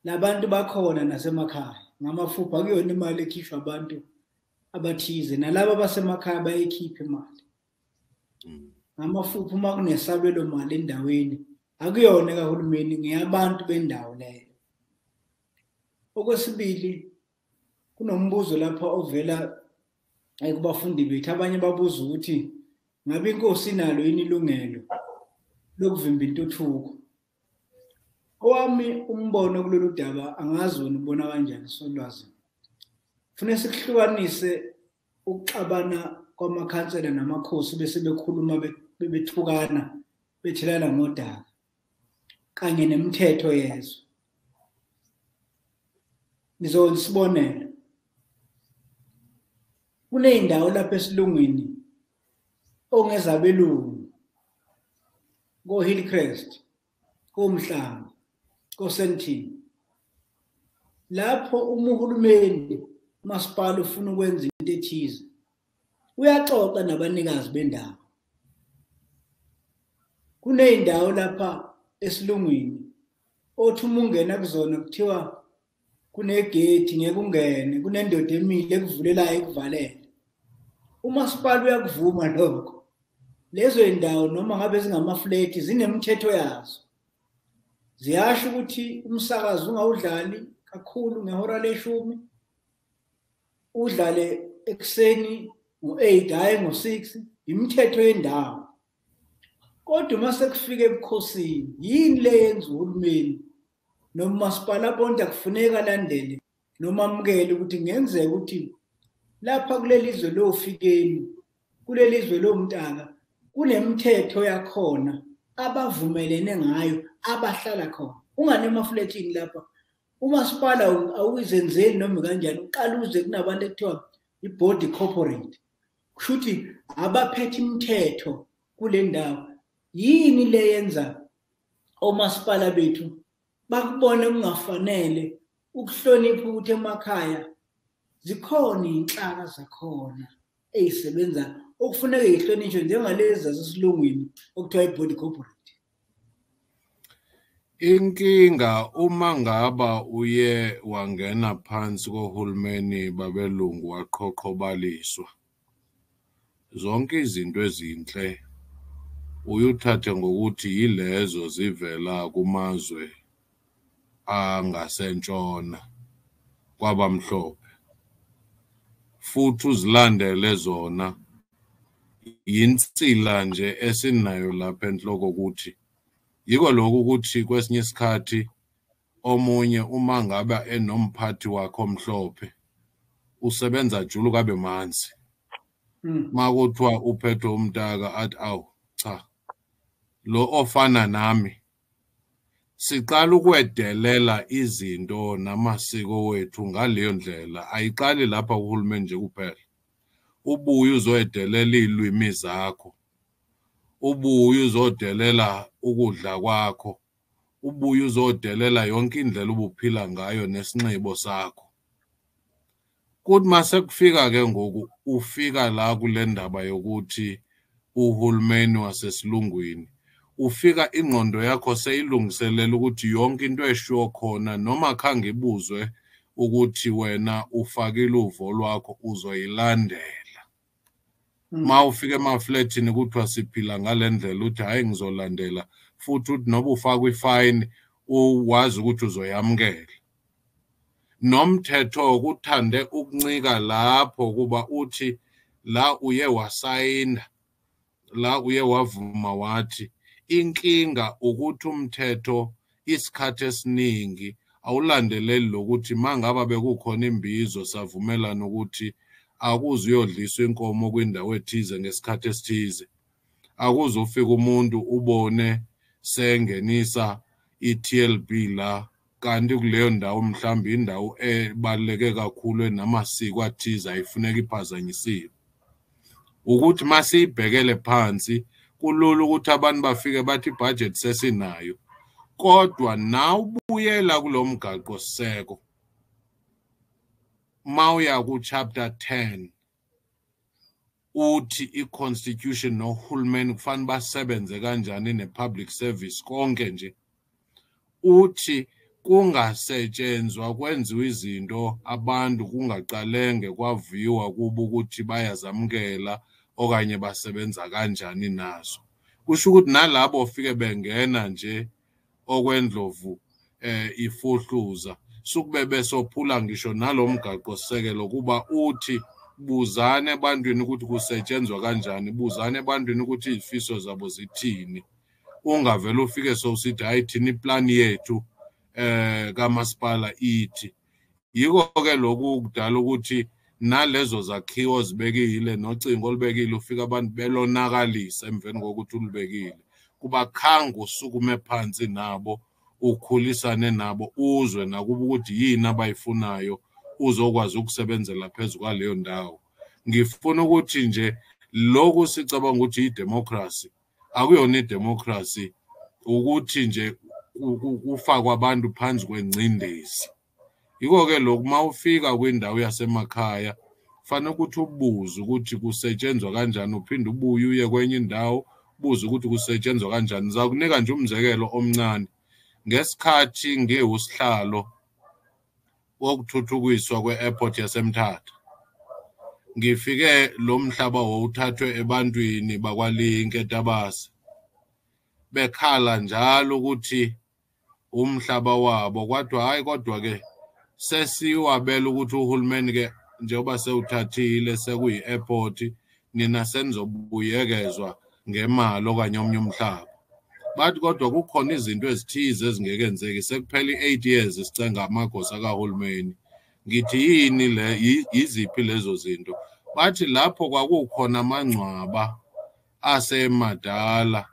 Labantu bakhona nasemakhaya ngamafupha akuyona imali ekhishwa abantu abathize nalabo basemakhaya bayikhipha imali. Ngamafupha uma kunesabelo mali endaweni akuyona kahulumeni ngeyabantu bendawo leyo. Okwesibili kunombuzo lapha ovela kubafundi bethu abanye babuza ukuthi ngabe inkosi inalo yini ilungelo lokuvimba intuthuko. Owami umbono kulolu daba angazi wena ubona kanjani Solwazi. Kufanele sikuhlukanise ukuxabana kwamakhansela namakhosi bese bekhuluma bethukana bethelana ngodaba kanye nemithetho yezwe. Ngizokwenza isibonelo. Kuney'ndawo lapha esilungwini ongezabelungu ko-Hillcrest, koMhlanga, koSandton. Lapho uhulumeni umasipala ufuna ukwenza into ethize uyaxoxa nabanikazi bendawo. Kuney'ndawo lapha esilungwini othi uma ungena kuzona kuthiwa kunegate ngeke ungene, kunendoda emile ekuvulelayo ekuvalele. Umasipala uyakuvuma lokho. Lezo y'ndawo noma ngabe zingamafleti zinemithetho yazo. Ziyasho ukuthi umsakazo ungawudlali kakhulu ngehora leshumi, udlale ekuseni ngo-8 hhayi ngo-6, imithetho yendawo. Kodwa uma sekufika ebukhosini yini le yenza uhulumeni noma umasipala bonke akufuneka alandele noma amukele ukuthi kungenzeka ukuthi lapha kuleli zwe loFikeni, kuleli zwe loMtaka kunemithetho yakhona abavumelene ngayo abahlala khona. Ungane emafletini lapha umasipala awuzenzeli noma kanjani uqala uze kunabantu ekuthiwa ibody corporate. Kusho ukuthi abaphethe imithetho kule ndawo. Yini le yenza omasipala bethu bakubone kungafanele ukuhlonipha ukuthi emakhaya zikhona iy'nhlaka zakhona ey'sebenza okufuneka yihlonishwe njengalezi zasesilungwini okuthiwa ibody corporate? Inkinga uma ngaba uye wangena phansi kohulumeni babelungu waqhoqhobaliswa, zonke izinto ezinhle uyuthathe ngokuthi yilezo zivela kumazwe angasentshona kwabamhlophe, futhi uzilandele zona. Yinsila nje esinayo lapha enhloko ukuthi yiko lokhu ukuthi kwesinye isikhathi omunye uma ngabe enomphathi wakhe omhlophe usebenza julu kabe manzi. Makuthiwa uphethwe uMtaka athi awu cha, lo ofana nami siqala ukwedelela izinto namasiko wethu ngaleyo ndlela. Ayiqali lapha kuhulumeni nje kuphela. Ubuye uzodelela ilwimi zakho, ubuye uzodelela ukudla kwakho, ubuye uzodelela yonke indlela ubuphila ngayo nesinxibo sakho. Kuthi mase kufika ke ngoku ufika la kule ndaba yokuthi uhulumeni wasesilungwini ufika ingqondo yakho seyilungiselela ukuthi yonke into eshiwo khona noma khange ibuzwe ukuthi wena ufakile uvo lwakho uzoyilandela. Ma ufika emafletini kuthiwa siphila ngale ndlela uthi hayi ngizolandela, futhi uthi noba ufakwa ifayini uwazi ukuthi uzoyamukela. Nomthetho kuthande ukuncika lapho kuba uthi la uye wasayinda, la uye wavuma wathi. Inkinga ukuthi umthetho isikhathi esiningi awulandeleli lokuthi mangaba bekukhona imbizo savumelana ukuthi akuze uyodliswa inkomo kwindawo ethize ngesikhathi esithize. Akuze ufike umuntu ubone sengenisa iTLB la kanti kuleyo ndawo mhlawumbe indawo ebaluleke kakhulu enamasiko athize ayifuneka iphazanyisiwe. Ukuthi masiyibhekele phansi kulula ukuthi abantu bafike bathi ibudget sesinayo, kodwa na ubuyela kulomgaqo siseko mawuya ku chapter 10 uthi iconstitution noHulumeni kufanele basebenze kanjani nepublic service konke nje. Uthi kungasetshenzwa kwenziwa izinto abantu kungaqalenge kwaviwa kuba ukuthi bayazamkela okanye basebenza kanjani nazo. Kusho ukuthi nalabo ofike bengena nje okwendlovu ifuhluza sukube besophula ngisho nalomgaqo sekelo kuba uthi buzane ebantwini ukuthi kusetshenzwa kanjani, buzane ebantwini ukuthi izifiso zabo zithini. Ungavela ufike sowusithi hayi thina iplan yethu kamasipala ithi. Yiko ke lokhu kudala ukuthi nalezo zakhiwo zibekile nocingo olubekile ufika abantu belonakalisa emveni kokuthi ulubekile. Kuba khanga usukume phansi nabo ukhulisane nabo uzwe nakuba ukuthi yini abayifunayo uzokwazi ukusebenzela phezulu kwaleyo ndawo. Ngifuna ukuthi nje lokhu sicabanga ukuthi idemocracy akuyona idemocracy ukuthi nje ufakwa abantu phansi kwengcindezi. Yiko ke lokhu mawufika kwindawo yasemakhaya kufanele ukuthi ubuze ukuthi kusetshenzwa kanjani uphinde ubuye uye kwenye indawo ubuze ukuthi kusetshenzwa kanjani. Ngizakunika nje umzekelo omncane. Ngesikhathi ngiwusihlalo wokuthuthukiswa kwe-airport yaseMthatha ngifike lo mhlaba wawuthathwe ebantwini bakwaLinke eTabase bekhala njalo ukuthi umhlaba wabo kodwa ke sesiwabela ukuthi uHulumeni ke njengoba sewuthathile sekuyi-airport nina senizobuyekezwa ngemali okanye omnye umhlaba. Bathi kodwa kukhona izinto ezithize ezingeke enzeki sekuphela i-8 years sicenga amagosa kaHulumeni. Ngithi yini le yiziphi lezo zinto? Bathi lapho kwakukhona amangcwaba asemadala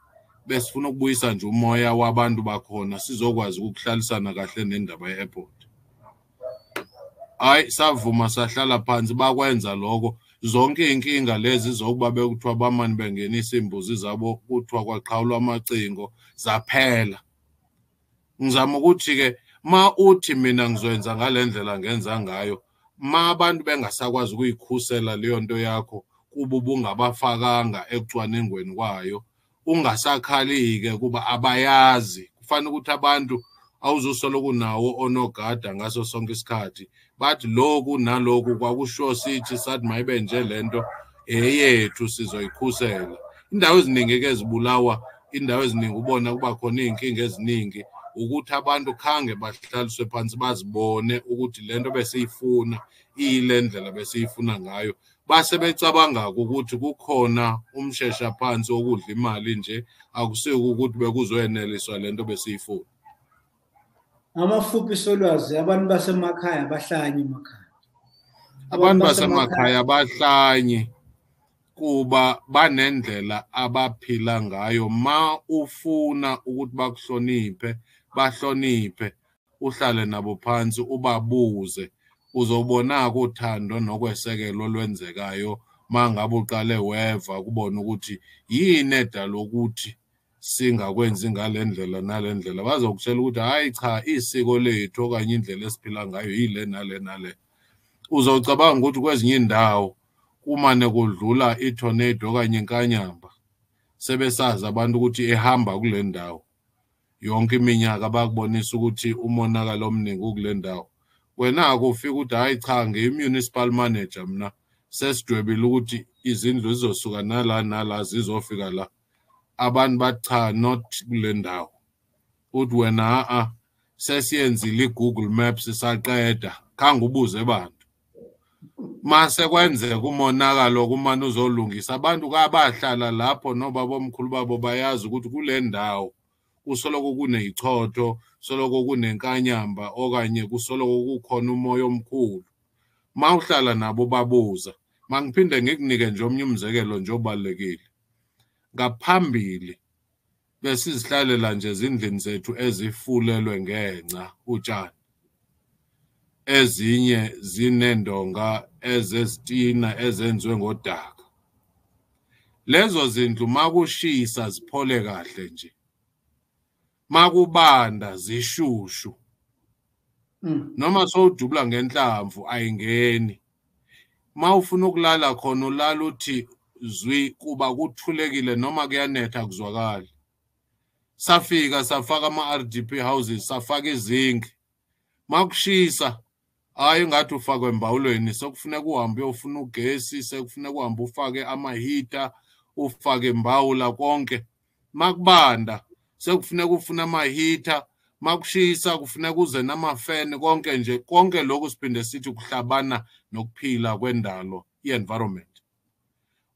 besifuna ukubuyisa nje umoya wabantu bakhona sizokwazi ukuhlalisana kahle nendaba ye-airport. Hayi savuma sahlala phansi bakwenza lokho. Zonke inkinga lezi zokuba bekuthiwa bamani bengenisa imbuzi zabo kuthiwa kwaqhawulwa amacingo zaphela. Ngizama ukuthi ke ma uthi mina ngizoyenza ngalendlela ngenza ngayo ma abantu bengasakwazi ukuyikhusela leyo nto yakho kuba ubungabafakanga ekucwaningweni kwayo ungasakhalike kuba abayazi. Kufanele ukuthi abantu awuzusoloko nawo onogada ngaso sonke isikhathi bathi lokhu nalokhu kwakusho sithi sathi mayibe nje lento eyethu sizoyikhusela. Indawo eziningi ke zibulawa, indawo eziningi ubona kuba khona izinkinga eziningi ukuthi abantu khange bahlaliswe phansi bazibone ukuthi lento besiyifuna ile ndlela besiyifuna ngayo. Base becabanga ukuthi kukhona umshesha phansi okudla imali nje akusiko ukuthi bekuzoyeneliswa lento besiyifuna. Amafuphi Solwazi abantu basemakhaya bahlanye emakhaya. Abantu basemakhaya bahlanye kuba banendlela abaphila ngayo. Ma ufuna ukuthi bakuhloniphe bahloniphe uhlale nabo phansi ubabuze uzobona uthando nokwesekelo olwenzekayo mangabe uqale weva kubona ukuthi yini edala ukuthi singakwenzi ngalendlela nalendlela. Bazokutshela ukuthi hayi cha isiko lethu okanye indlela esiphila ngayo yile nale nale. Uzocabanga ukuthi kwezinye indawo kumane kudlula itornado okanye inkanyamba sebesazi abantu ukuthi ehamba kule ndawo yonke iminyaka bakubonisa ukuthi umonakalo omningi kule ndawo. Wena akufika ukuthi hayi cha ngemunicipal manager mina sesidwebile ukuthi izindlu zizosuka nala zizofika la. Abantu bacha not kule ndawo. Uthi wena sesiyenzile iGoogle Maps isaqeda khanga ubuze abantu. Mase kwenzeka umonakalo kumane uzolungisa abantu kabahlala lapho nobaba omkhulu babo bayazi ukuthi kule ndawo kusoloko kuneyichotho, soloko kunenkanyamba okanye kusoloko kukhona umoya omkhulu. Mawuhlala nabo babuza. Mangiphinde ngikunike nje omnye umzekelo nje obalekile. Ngaphambili besizihlalela nje ezindlini zethu ezifulelwe ngenca utshani. Ezinye zinendonga ezezitina ezenziwe ngodaka. Lezo zindlu makushisa ziphole kahle nje. Makubanda zishushu. Noma sowudubula ngenhlamvu ayingeni. Mawufuna ukulala khona ulala uthi zwi kuba kuthulekile noma kuyanetha kuzwakali. Safika safaka ama-RDP houses, safaka izinki. Makushisa hayi ngathi ufakwe embawulweni, sekufuneka uhambe uyofuna ugesi, sekufuneka uhambe ufake amahita, ufake imbawula konke. Makubanda sekufuneka ufuna amahita, makushisa kufuneka uze namafeni, konke nje, konke lokhu siphinde sithi kuhlabana nokuphila kwendalo, i-environment.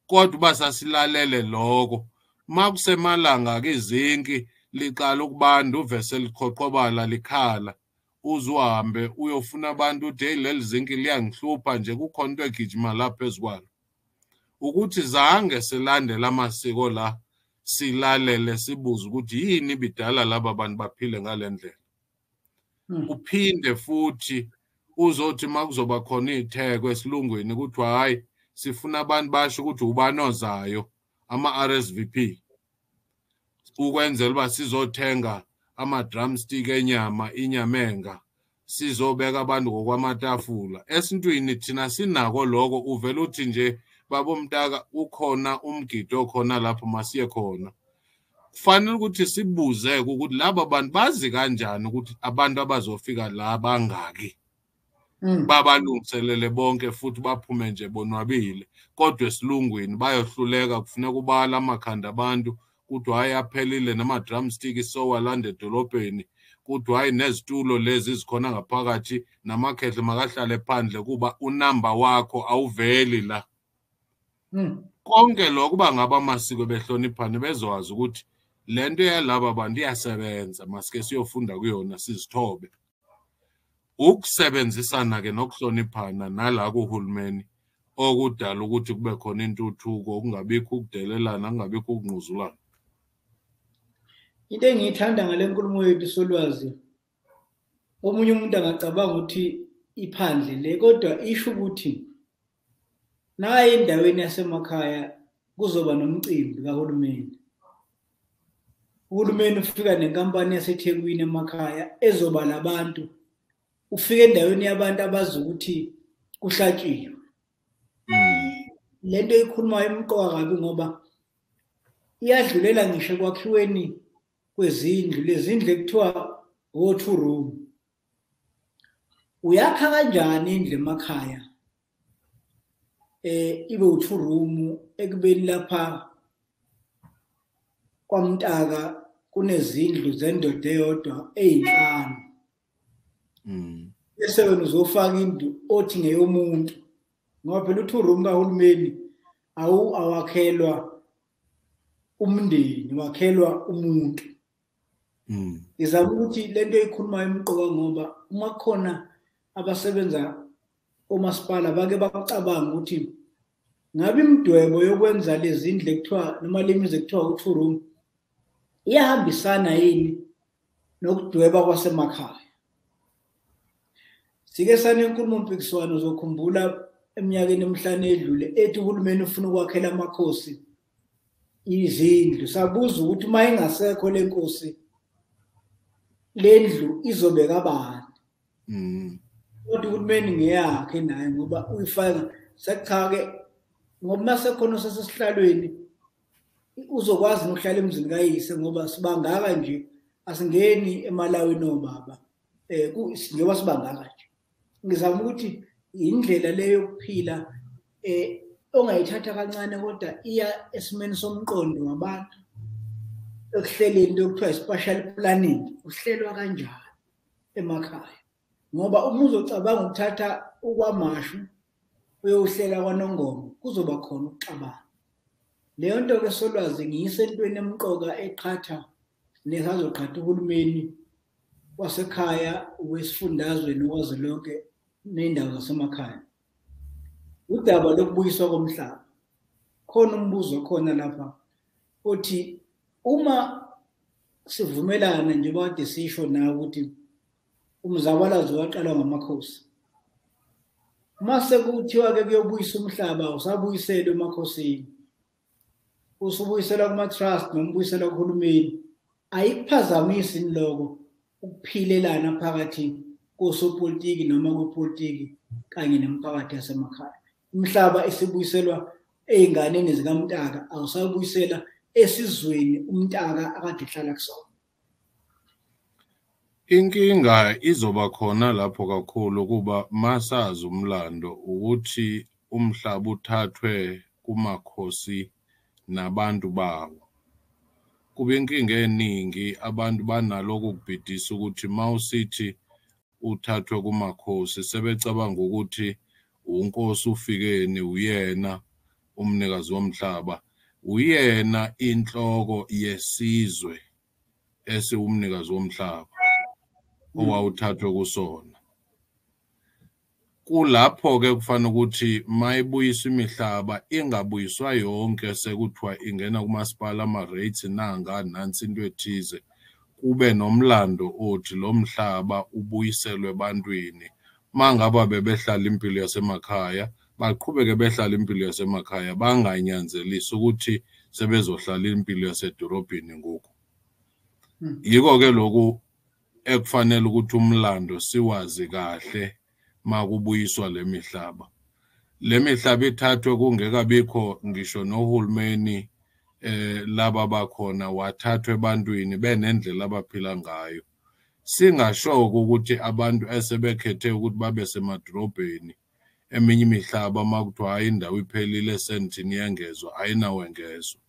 Kodwa basasilalele lokho. Makusemalanga ke izinki liqala ukubanda, uvese liqhoqobala likhala. Uzuhambe uyofuna abantu uthi hey leli zinki liyangihlupha nje, kukhona into egijima lapha phezukwalo. Ukuthi zange silandele amasiko la, silalele sibuze ukuthi yini bidala laba bantu baphile ngalendlela. Uphinde futhi uzothi makuzoba khona itheko esilungwini ukuthi hayi sifuna abantu basho ukuthi ubanozayo ama-RSVP, ukwenzela uba sizothenga ama-drumstick enyama, inyamenga, sizobeka abantu ngokwamatafula. Esintwini thina sinako lokho, uvela uthi nje baba uMtaka ukhona umgido khona lapho masiye khona. Kufanele ukuthi sibuze ukuthi laba bantu bazi kanjani ukuthi abantu abazofika la bangaki. Babalungiselele bonke futhi baphume nje bonwabile. Kodwa esilungwini bayohluleka, kufuneka ubala amakhanda abantu ukuthi hayi aphelile nama-drumstick sowalanda edolobheni, ukuthi hayi nezitulo lezi zikhona ngaphakathi namakhehle makahlale phandle kuba unamba wakho awuveli la. Konke lokho bangaba amasiko behloniphane bezokwazi ukuthi lento yalaba bantu iyasebenza, masike siyofunda kuyona sizithobe. Ukusebenzisana ke nokuhloniphana nala KoHulumeni okudala ukuthi kube khona intuthuko, kungabikho ukudelelana, kungabikho ukungquzulana. Into engiyithanda ngale nkulumo yethu Solwazi, omunye umuntu angacabanga ukuthi iphandle le, kodwa isho ukuthi naye endaweni yasemakhaya kuzoba nomcimbi kaHulumeni. UHulumeni ufika nenkampani yaseThekwini emakhaya ezoba labantu, ufika endaweni yabantu abazi ukuthi kuhlatshiwe. Lento ikhuluma emqoka kabi ngoba iyadlulela ngisho kwakhiweni kwezindlu, lezindlu ekuthiwa o-2 room. Uyakha kanjani indlu emakhaya ibe u-2 room ekubeni lapha kwaMtaka kunezindlu zendoda eyodwa ey'nhlanu. Bese wena uzofaka indlu othi ngeyomuntu, ngoba phela u-2 room kaHulumeni awakhelwa umndeni, wakhelwa umuntu. Ngizama ukuthi lento ikhuluma emqoka ngoba uma khona abasebenza omasipala bake bacabanga ukuthi ngabe imidwebo yokwenza lezi ndlu ekuthiwa noma lemizi ekuthiwa u-2 room iyahambisana yini nokudweba kwasemakhaya. Sike sanenkulumo mpikiswano uzokhumbula eminyakeni emihlanu edlule ethi uHulumeni ufuna ukwakhela amakhosi izindlu. Sabuza ukuthi uma ingasekho le nkosi le ndlu izobeka bani. Kodwa uHulumeni ngeyakhe naye ngoba uyifaka sekucha-ke ngoba masekhona sesesihlalweni uzokwazi nokuhlala emzini kayise ngoba sibangaka nje asingeni emalawini obaba njengoba sibangaka nje. Ngizama ukuthi indlela leyo yokuphila ongayithatha kancane kodwa iya esimeni somqondo ngabantu ekuhleleni into yokuthiwa i-spatial planning. Uhlelwa kanjani emakhaya ngoba uma uzocabanga ukuthatha ukwamashu uyohlela kwaNongoma kuzoba khona ukuxabana. Leyo nto ke Solwazi ngiyisentweni emqoka eqhatha nesazoqhatha uHulumeni wasekhaya, wesifundazwe nokwazi lonke nendawo zasemakhaya. Udaba lokubuyiswa komhlaba. Khona umbuzo khona lapha uthi uma sivumelana nje kade sisho nawe ukuthi umzabalazo waqalwa ngamakhosi. Mase kuthiwa ke kuyobuyisa umhlaba usabuyisela emakhosini, usubuyisela kuma-trust noma ubuyisela kuHulumeni, ayikuphazamisi lokho ukuphilelana phakathi kosopolitiki noma kwepolitiki kanye nemiphakathi yasemakhaya. Umhlaba isibuyiselwa ey'nganeni zikaMtaka awusabuyisela esizweni uMtaka akade ehlala kusona? Inkinga izoba khona lapho kakhulu kuba masazi umlando ukuthi umhlaba uthathwe kumakhosi nabantu bawo. Kuba inkinga eningi abantu banaloko ukubhidisa ukuthi mawusithi uthathwe kumakhosi sebecabanga ukuthi uNkosi uFikeni uyena umnikazi womhlaba, uyena inhloko yesizwe esiwumnikazi womhlaba owawuthathwe kusona. Kulapho-ke kufanele ukuthi mayibuyiswa imihlaba ingabuyiswa yonke sekuthiwa ingena kumasipala ama-rates nanga nansi into ethize, kube nomlando othi lo mhlaba ubuyiselwe ebantwini. Mangaba bebehlala impilo yasemakhaya baqhubeke behlala impilo yasemakhaya, banganyanzelisi ukuthi sebezohlala impilo yasedorobheni ngoku. Yiko-ke lokhu ekufanele ukuthi umlando siwazi kahle makubuyiswa le mihlaba. Le mihlaba ithathwe kungekabikho ngisho nohulumeni laba bakhona wathathwa ebantwini benendlela abaphila ngayo. Singashoko ukuthi abantu esebekhethe ukuthi babe semadrobheni eminye imihlaba makuthiwa hayi indawo iphelile sentini yengezwa ayinawengezwa.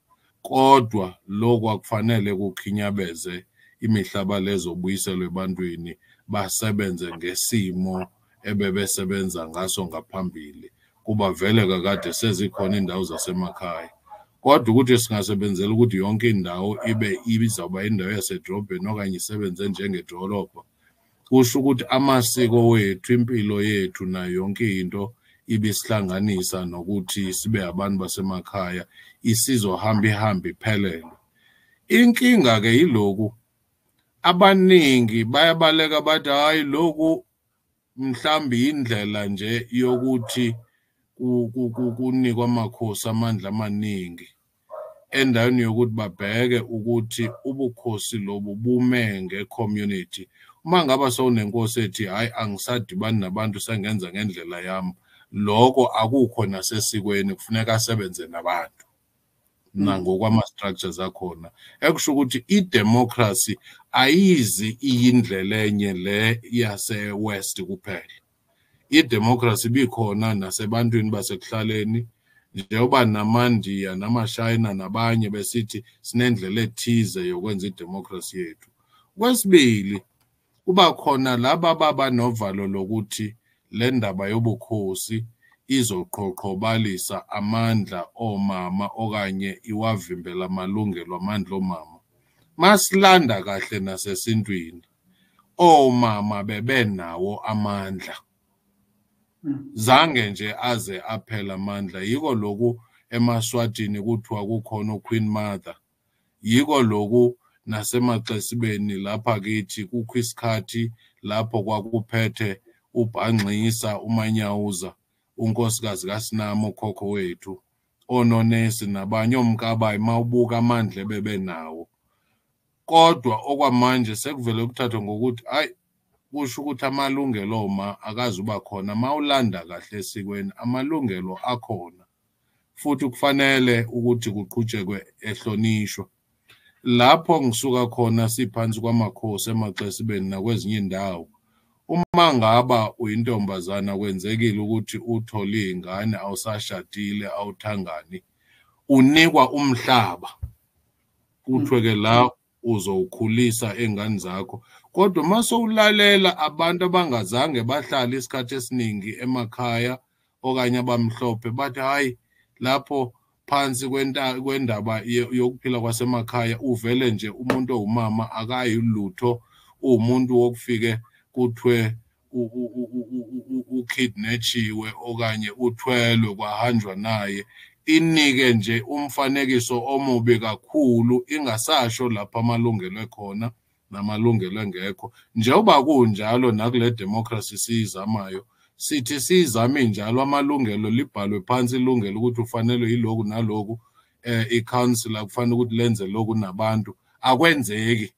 Kodwa lokhu akufanele kukhinyabeze imihlaba lezo buyiselwe ebantwini basebenze ngesimo ebebesebenza ngaso ngaphambili. Kuba vele kakade sezikhona indawo zasemakhaya. Kodwa ukuthi singasebenzela ukuthi yonke indawo izawuba indawo yasedrobheni okanye isebenze njengedolobha, kusho ukuthi amasiko wethu, impilo yethu nayo yonke into ibisihlanganisa nokuthi sibe abantu basemakhaya, isizohamba ihambe iphelele. Inkinga-ke yiloku, abaningi bayabaleka bathi hayi lokhu mhlambi indlela nje yokuthi kunikwa amakhosi amandla amaningi endaweni yokuthi babheke ukuthi ubukhosi lobu bume nge-community. Uma ngaba sowunenkosi ethi hayi angisadibani nabantu sengenza ngendlela yami, lokho akukho nasesikweni, kufuneka asebenze nabantu nangokwama-structures akhona. Ekusho ukuthi idemocracy ayizi iyindlela enye le yase-West kuphela. Idemocracy bikhona nasebantwini basekuhlaleni, njengoba namaNdiya namashayina nabanye besithi sinendlela ethize yokwenza idemocracy yethu. Kwesibili, kuba khona laba baba novalo lokuthi le ndaba yobukhosi izoqhoqhobalisa amandla omama okanye iwavimbela amalungelo amandla omama. Masilanda kahle nasesintwini, omama bebenawo amandla, zange nje aze aphela amandla. Yiko lokhu emaswatini kuthiwa kukhona uQueen Mother. Yiko lokhu nasemaXesibeni lapha kithi kukho isikhathi lapho kwakuphethe uBhangxisa, uManyawuza, unkosikazi kaSinama, ukhokho wethu, oNonesi nabanye omkabayi mawubuka amandla bebenawo. Kodwa okwamanje sekuvele kuthathwa ngokuthi hayi kusho ukuthi amalungelo oma akazuba khona. Mawulanda kahle esikweni amalungelo akhona, futhi kufanele ukuthi kuqhutshekwe ehlonishwa. Lapho ngisuka khona siphansi kwamakhosi emaXesibeni nakwezinye indawo, uma ngaba uyintombazana kwenzekile ukuthi uthole ingane, awusashadile, awuthangani, unikwa umhlaba, kuthiwe-ke la uzowukhulisa ingane zakho. Kodwa mase ulalela abantu abangazange bahlala isikhathi esiningi emakhaya okanye abamhlophe bathi hayi lapho phansi kwendaba yokuphila kwasemakhaya uvele nje umuntu owumama akayilutho, uwumuntu wokufike kuthiwe ukidnetshiwe okanye uthwelwe kwahanjwa naye, inike nje umfanekiso omubi kakhulu, ingasasho lapha amalungelo ekhona namalungelo engekho. Njengoba kunjalo nakule democracy siyizamayo, sithi siyizame njalo amalungelo libhalwe phansi ilungelo ukuthi ufanele yiloku naloku, i-council kufanele ukuthi lenze lokhu nabantu, akwenzeki.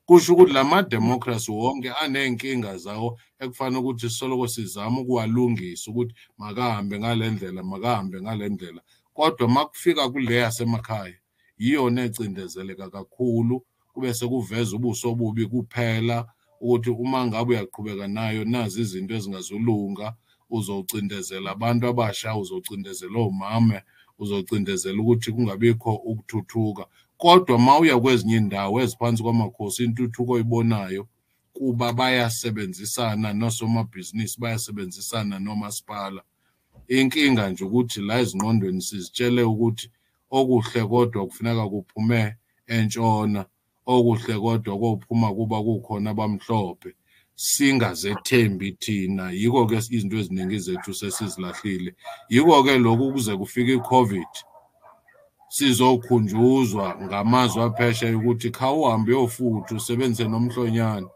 Kusho ukuthi lamademocracy wonke aney'nkinga zawo ekufanele ukuthi soloko sizama ukuwalungisa ukuthi makahambe ngale ndlela, makahambe ngale ndlela. kodwa makufika kule yasemakhaya yiyona ecindezeleka kakhulu, kube sekuveza ubuso obubi kuphela ukuthi uma ngabe uyaqhubeka nayo nazi izinto ezingazulunga, uzocindezela abantu abasha, uzocindezela omama, uzocindezela ukuthi kungabikho ukuthuthuka. Kodwa mawuya kwezinye indawo eziphansi kwamakhosi intuthuko oyibonayo kuba bayasebenzisana nosomabhizinisi, bayasebenzisana nomasipala. Inkinga nje ukuthi la ezingqondweni sizitshele ukuthi okuhle kodwa kufuneka kuphume entshona, okuhle kodwa kophuma kuba kukhona abamhlophe, singazethembi thina. Yiko-ke izinto eziningi zethu sesizilahlile. Yiko-ke lokhu kuze kufike i-COVID sizokhunjuzwa ngamazwe aphesheya ukuthi khawuhambe uyofutha usebenzise nomhlonyana.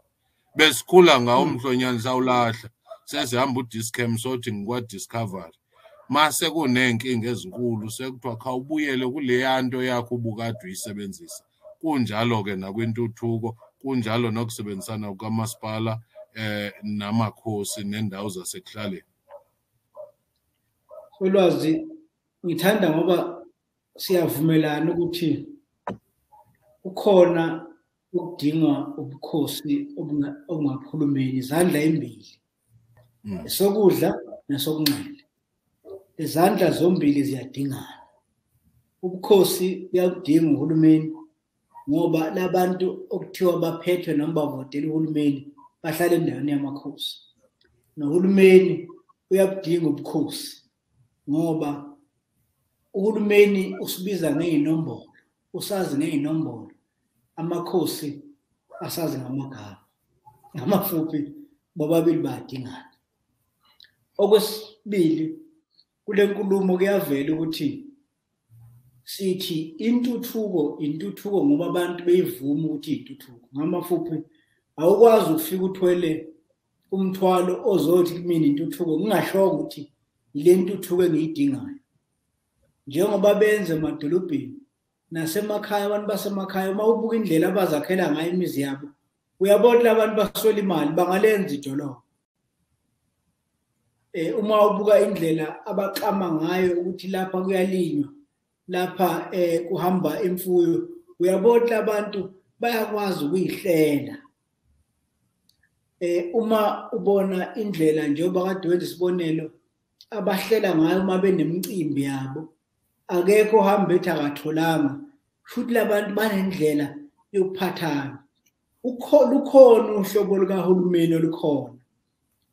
Besikhula ngawo umhlonyana sawulahla, sesihamba udiscam sothi ngikwa-discovery. Mase kunenkinga ezinkulu sekuthiwa khawubuyele kuleya nto yakho ubukade uyisebenzisa. Kunjalo-ke nakwintuthuko, kunjalo nokusebenzisana kukamasipala namakhosi nendawo zasekuhlaleni. Ulwazi, ngithanda ngoba siyavumelana ukuthi ukhona ukudinga ubukhosi obungakhulumeni, izandla ezimbili, esokudla nesokunxele. Izandla zombili ziyadingana. Ubukhosi buyakudinga uhulumeni ngoba labantu okuthiwa baphethwe noma bavotela uhulumeni bahlala endaweni yamakhosi. Nohulumeni uyakudinga ubukhosi ngoba uhulumeni usibiza ngezinombolo, usazi ngezinombolo, amakhosi asazi ngamagama. Ngamafuphi bobabili bayadingana. Okwesibili, kule nkulumo kuyavela ukuthi sithi intuthuko ngoba abantu beyivuma ukuthi intuthuko. Ngamafuphi awukwazi ukufika uthwele umthwalo ozothi kumina intuthuko ngingashongo ukuthi ile ntuthuko engiyidingayo. Njengoba benze emadolobheni nasemakhaya, abantu basemakhaya uma ubuka indlela abazakhela ngayo imizi yabo, uyabona abantu baswela imali bangalenza idolobha. Uma ubuka indlela abaqama ngayo ukuthi lapha kuyalinywa, lapha kuhamba imfuyo, uyabona abantu bayakwazi ukuyihlela. Uma ubona indlela njengoba kade wenza isibonelo abahlela ngayo uma benemicimbi yabo, akekho ohamba ethi akatholanga, futhi labantu banendlela yokuphathana. Lukhona uhlobo lukahulumeni olukhona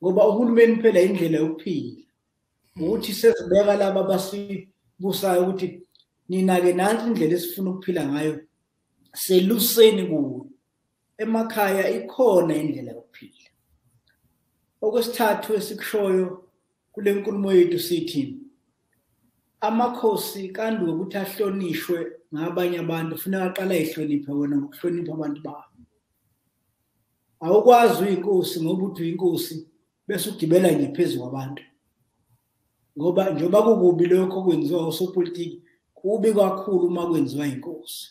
ngoba uhulumeni phela indlela yokuphila, ukuthi sesibeka laba abasibusayo ukuthi nina-ke nansi indlela esifuna ukuphila ngayo, seluseni kuyo. Emakhaya ikhona indlela yokuphila. Okwesithathu esikushoyo kule nkulumo yethu sithi amakhosi kanti ukuthi ahlonishwe ngabanye abantu kufuneka aqala ehloniphe wona ngokuhlonipha abantu babo. Awukwazi uyinkosi ngoba uthi uyinkosi bese ugibela nje phezu kwabantu, ngoba njengoba kukubi lokho kwenziwa osopolitiki, kubi kakhulu uma kwenziwa inkosi.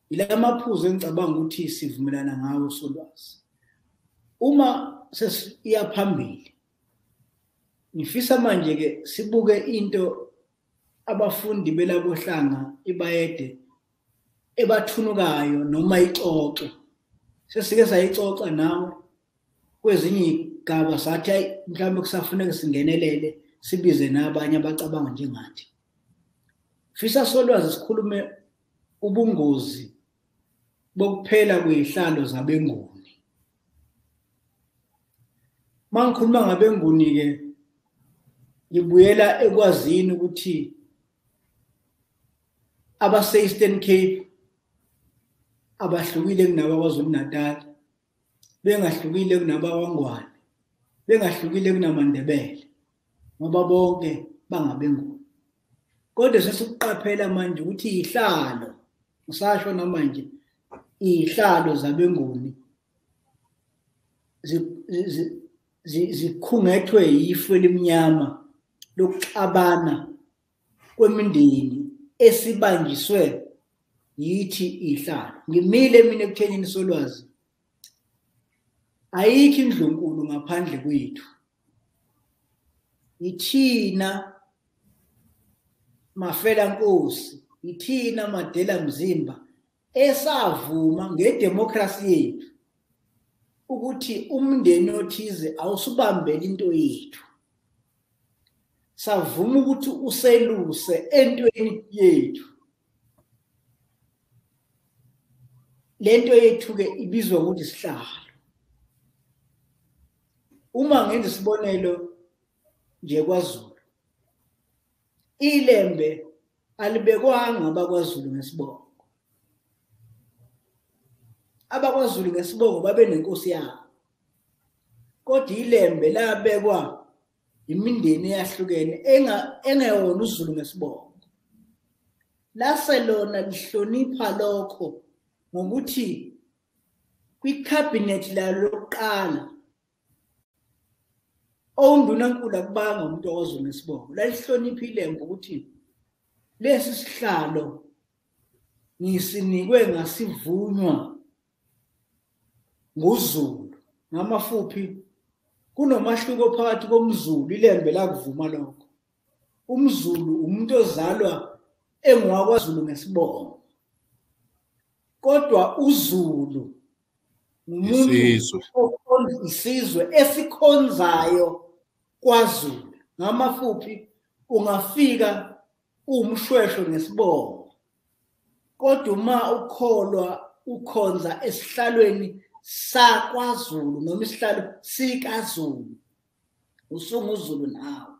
Ila maphuzu engicabanga ukuthi sivumelana ngawo uSolwazi. Uma sesiya phambili, ngifisa manje-ke sibuke into abafundi belaboHlanga iBayede ebathunukayo noma ixoxo. Sesike sayixoxa nawe kwezinye igaba sathi hayi mhlawumbe kusafuneka singenelele sibize nabanye abacabanga njengathi. Fisa Solwazi sikhulume ubungozi bokuphela kwezihlalo zabenguni. Mangikhuluma ngabenguni-ke ngibuyela ekwazini ukuthi abase-Eastern Cape abahlukile kunabakwaZulu Natal, bengahlukile kunabakwaNgwane, bengahlukile kunamaNdebele, ngoba bonke bangabenguni. Kodwa sesikuqaphela manje ukuthi izihlalo, ngisasho namanje, izihlalo zabenguni zikhungethwe yifu elimnyama lokuxabana kwemindeni esibanjiswe yithi izihlalo. Ngimile mina ekuthenini Solwazi, ayikho indlunkulu ngaphandle kwethu. Ithina mafela nkosi ithina madela mzimba esavuma ngedemocracy yethu ukuthi umndeni othize awusubambele into yethu. Savuma ukuthi useluse entweni yethu. Lento yethu ke ibizwa ukuthi sihlalo. Uma ngenza isibonelo nje kwaZulu, ilembe alibekwanga abakwaZulu ngesibongo. AbakwaZulu ngesibongo babe nenkosi yabo. Kodwa ilembe labekwa imindeni eyahlukene engeyona uZulu ngesibongo. Lase lona lihlonipha lokho ngokuthi kwi-cabinet lalo lokuqala oNdunankulu akubanga umuntu owaZulu ngesibongo. Lalihlonipha ilembe ukuthi lesi sihlalo ngisinikwe ngasivunywa nguZulu. Ngamafuphi kunomahluko phakathi komZulu ilembe lakuvuma lokho. UmZulu umuntu ozalwa engowakwaZulu ngesibongo. Kodwa uZulu umuntu isizwe esikhonzayo kwaZulu. Ngamafuphi ungafika umshweshwe ngesibongo. Kodwa uma ukholwa ukhonza esihlalweni sakwaZulu noma isihlalo sikaZulu usunguZulu nawe.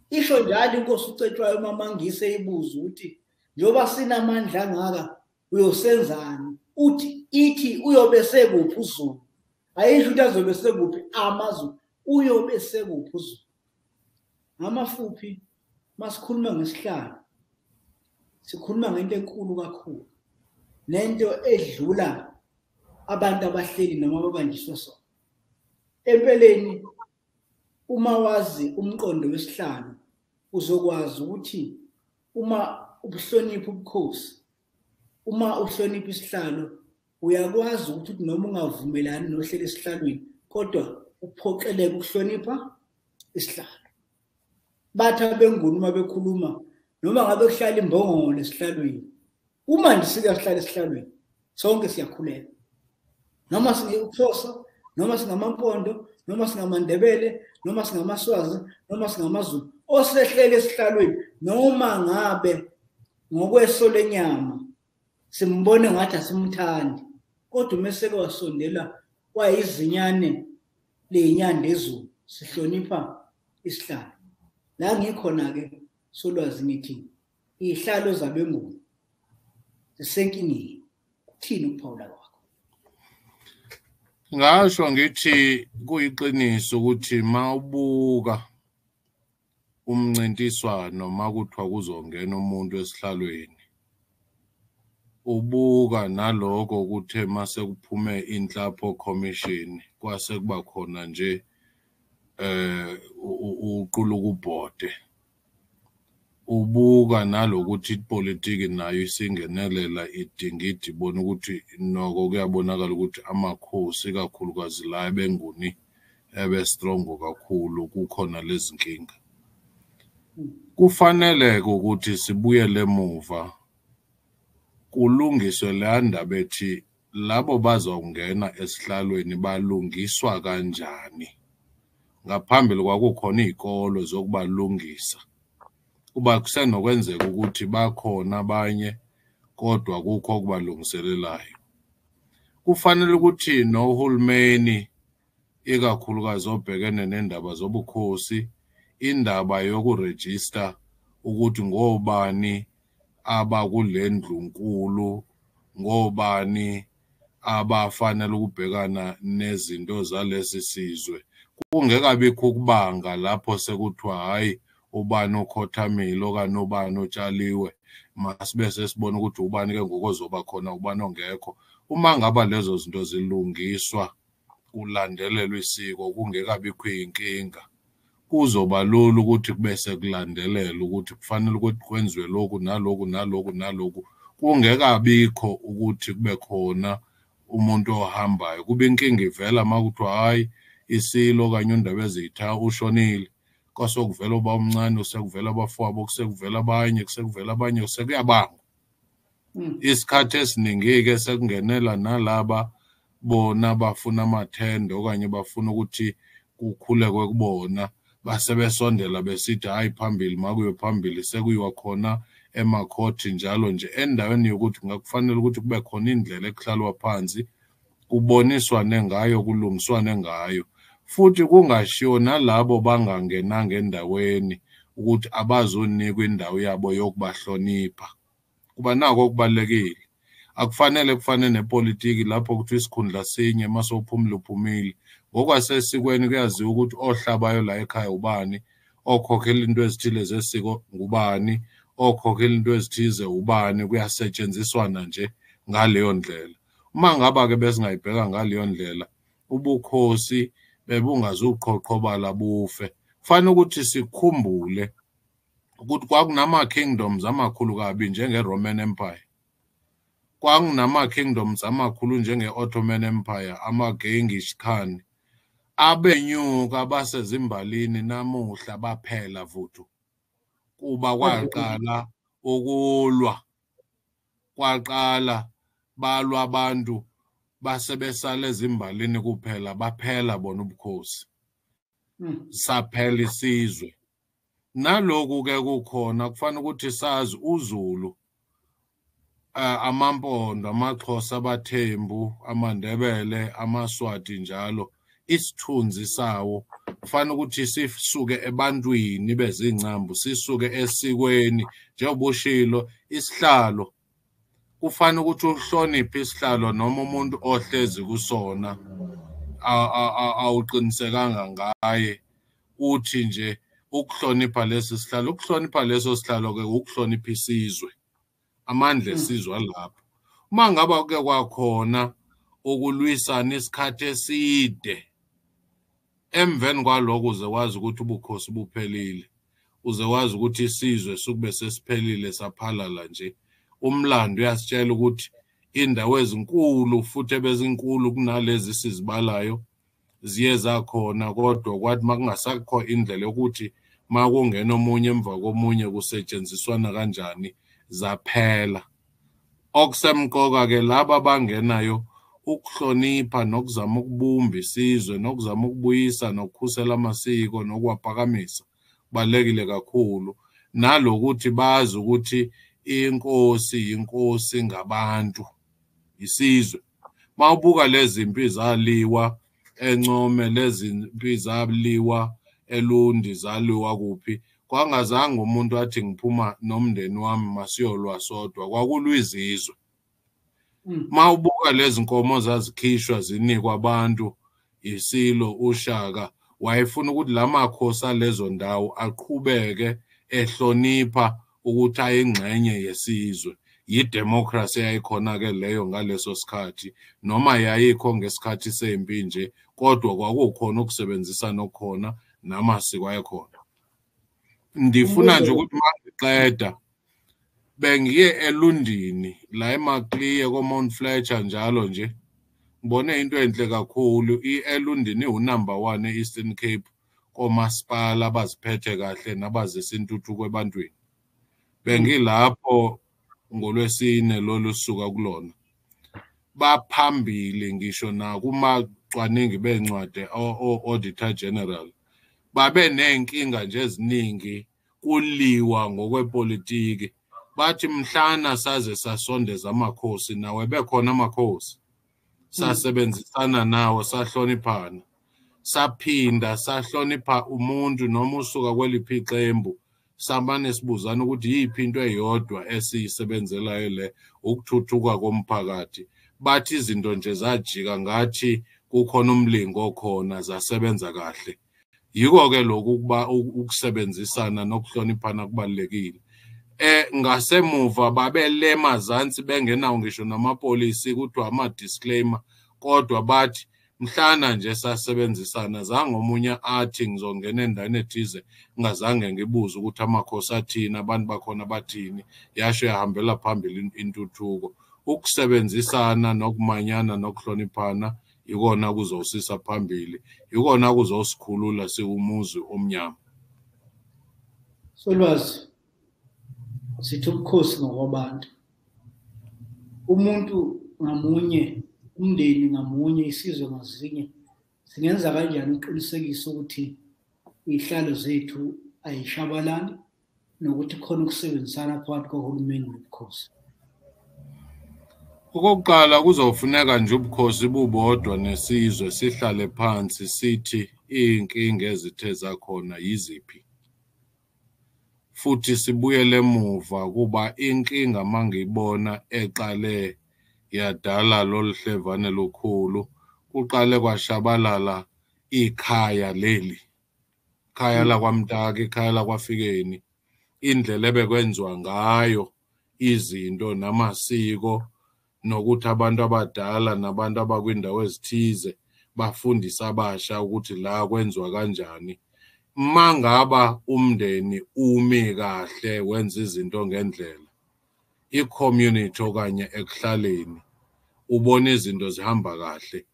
Isho njalo inkosi uCetshwayo uMamangise ibuza ukuthi njoba sinamandla angaka uyosenzani? Ithi uyobe sekuphi uZulu. Ayisho ukuthi azobe sekuphi amaZulu, uyobe sekuphi uZulu. Ngamafuphi masikhuluma ngesihlalo sikhuluma ngento enkulu kakhulu. Nento edlula abantu abahleli noma babanjiswa sona. Empeleni uma wazi umqondo wesihlalo uzokwazi ukuthi uma ubuhlonipha ubukhosi, uma uhlonipha isihlalo uyakwazi ukuthi noma ungavumelani nohlelo esihlalweni kodwa uphoqeleke ukuhlonipha isihlalo. Bathi abenguni uma bekhuluma noma ngabe kuhlala imbongolo esihlalweni, uma nje sikahlala esihlalweni sonke siyakhuleka. Noma singeUxhosa, noma singamampondo, noma singamandebele, noma singamaswazi, noma singamaZulu osehlele esihlalweni, noma ngabe ngokweso lenyama simbone ngathi asimthandi, kodwa umeseke wasondela kwayizinyane lezinyanda ezulu sihlonipha isihlalo. La ngikhona ke solwazi ngithi ihlalo zabenguni zisenkingeni. Kuthini ukuphawula kwakho? Ngasho ngithi kuyiqiniso ukuthi mawubuka umncintiswano makuthiwa kuzongena umuntu esihlalweni, ubuka nalokho kuthe mase kuphume inhlapho commission kwase kuba khona nje uquluka ubhode. Ubuka nalokuthi ipolitiki nayo isingenelela idingidi ibona ukuthi noko kuyabonakala ukuthi amakhosi kakhulukazi la ebenguni strongo kakhulu kukhona lezi nkinga. Kufanele ukuthi sibuyele emuva kulungiswe le ndaba ethi labo bazongena esihlalweni balungiswa kanjani. Ngaphambili kwakukhona izikolo zokubalungisa. Kuba kusenokwenzeka ukuthi bakhona abanye kodwa kukho okubalungiselelayo. Kufanele ukuthi noHulumeni ikakhulukazi obhekene nendaba zobukhosi, indaba yokurejista ukuthi ngobani abakulendlu nkulu, ngobani abafanele ukubhekana nezinto zalesi sizwe. Kungekabikho ukubanga lapho sekuthiwa hayi ubani okhothamile okanye ubani otshaliwe, masibe sesibona ukuthi ubani ke ngokuzoba khona ubani ongekho. Uma ngaba lezo zinto zilungiswa kulandelelwa isiko kungekabikho inkinga, kuzoba lula ukuthi kube sekulandelela ukuthi kufanele ukuthi kwenziwe lokhu nalokhu nalokhu nalokhu. Kungekabikho ukuthi kube khona umuntu ohambayo. Kube inkinga ivela makuthiwa hayi isilo kanye undaba ezitha ushonile. kwasokuvela oba omncane usekuvela abafowabo kusekuvela abanye kusekuvela abanye sekuyabanga isikhathi esiningi-ke sekungenela nalaba bona bafuna amathende okanye bafuna ukuthi kukhulekwe kubona base besondela besithi hayi phambili makuye phambili sekuyiwa khona emakhoti njalo nje endaweni yokuthi ngakufanele ukuthi kube khona indlela ekuhlalwa phansi kuboniswane ngayo kulungiswane ngayo futhi kungashiwo nalabo bangangenanga endaweni ukuthi abazonikwa indawo yabo yokubahlonipha kuba nako okubalekile akufanele kufane nepolitiki lapho kuthi isikhundla sinye masophumula uphumile ngokwasesikweni kuyaziwa ukuthi ohlabayo la ekhaya ubani okhokhela into ezithile zesiko ngubani okhokhela into ezithize ubani kuyasetshenziswana nje ngaleyo ndlela uma ngaba ke besingayibheka ngaleyo ndlela ubukhosi bebungazuqhoqhobala bufe kufanele ukuthi sikhumbule ukuthi kwakunama kingdoms amakhulu kabi njenge-Roman Empire kwakunama kingdoms amakhulu njenge-Ottoman Empire ama-Genghis Khan abenyuka basezimbalini namuhla baphela vuthu kuba kwaqala ukulwa kwaqala balwa abantu basebesala ezimbalini kuphela baphela bona ubukhosi saphela isizwe naloku ke kukhona kufanele ukuthi sazi uZulu amampondo amaXhosa abathembu amandebele amaswati njalo isithunzi sawo kufanele ukuthi sisuke ebantwini bezingcambu sisuke esikweni njengobushilo isihlalo kufanele ukuthi uhloniphe isihlalo noma umuntu ohlezi kusona awuqinisekanga ngaye uthi nje ukuhlonipha lesi sihlalo ukuhlonipha leso sihlalo ke ukuhlonipha isizwe amandla esizwe lapho uma ngaba ke kwakhona ukulwisana isikhathi eside emveni kwaloko uze wazi ukuthi ubukhosi buphelile uze wazi ukuthi isizwe sukube sesiphelile saphalala nje umlando uyasitshela ukuthi indawo ezinkulu futhi ebezinkulu kunalezi sizibalayo ziye zakhona kodwa kwathi makungasakho indlela yokuthi makungena omunye emva komunye kusetshenziswana kanjani zaphela okusemqoka ke laba bangenayo ukuhlonipha nokuzama ukubumba isizwe nokuzama ukubuyisa nokukhusela amasiko nokuwaphakamisa balekile kakhulu nalokuthi bazi ukuthi inkosi ngabantu isizwe mawubuka lezi impi zaliwa encome lezi impi zaliwa eLundi zaliwa kuphi kwangazange umuntu athi ngiphuma nomndeni wami masiyolwa sodwa kwakulwa izizwe mawubuka lezi nkomo zazikhishwa zinikwa abantu isilo uShaka wayefuna ukuthi lamakhosi alezo ndawo aqhubeke ehlonipha ukuthi ayingxenye yesizwe yidemocracy yayikhona ke leyo ngaleso sikhathi noma yayikho ngesikhathi sempi nje kodwa kwakukhona ukusebenzisana okukhona namasiko ayekhona ndifuna nje ukuthi mangiqeda bengiye eLundini la eMaclear koMount Fletcher njalo nje ngibone into enhle kakhulu eLundini unumber 1 eEastern Cape komasipala abaziphethe kahle nabazisa intuthuko ebantwini bengilapho ngoLwesine lolu suka kulona baphambili ngisho na kumacwaningi bencwadi auditor general babe nenkinga nje eziningi kuliwa ngokwepolitiki bathi mhlana saze sasondeza amakhosi nawe bekhona amakhosi sasebenzisana nawo sahloniphana saphinda sahlonipha umuntu noma usuka kweliphi iqembu samane sibuzana ukuthi yiphi into eyodwa esiyisebenzelayo le ukuthuthuka komphakathi bathi izinto nje zajika ngathi kukhona umlingo okhona zasebenza kahle yiko ke lokhu kuba ukusebenzisana nokuhloniphana kubalekile ngasemuva babelema zansi bengenawo ngisho namapolisi kuthiwa ama disclaimer kodwa bathi mhlana nje sasebenzisana zange omunye athi ngizongena endaweni ethize ngazange ngibuze ukuthi amakhosi athini abantu bakhona bathini yasho yahambela phambili intuthuko ukusebenzisana nokumanyana nokuhloniphana ikona kuzosisa phambili ikona kuzosikhulula siwumuzi omnyama Solwazi sithi ubukhosi ngokwabantu. Umuntu ngamunye, umndeni ngamunye, isizwe ngasinye singenza kanjani uqinisekisa ukuthi ihlalo zethu ayishabalali nokuthi khona ukusebenzisana phakathi kohulumeni nobukhosi? Okokuqala kuzofuneka nje ubukhosi bubodwa nesizwe sihlale phansi sithi inkinga ezithe zakhona yiziphi, futhi sibuyele emuva kuba inkinga mangiyibona eqale yadala loluhlevane lukhulu, kuqale kwashabalala ikhaya leli, ikhaya lakwaMtaka, ikhaya lakwaFikeni, indlela ebekwenziwa ngayo izinto namasiko, nokuthi abantu abadala nabantu abakwindawo ezithize bafundisa abasha ukuthi la kwenziwa kanjani. Mangaba umndeni umi kahle wenza izinto ngendlela, i-community okanye ekuhlaleni ubona izinto zihamba kahle,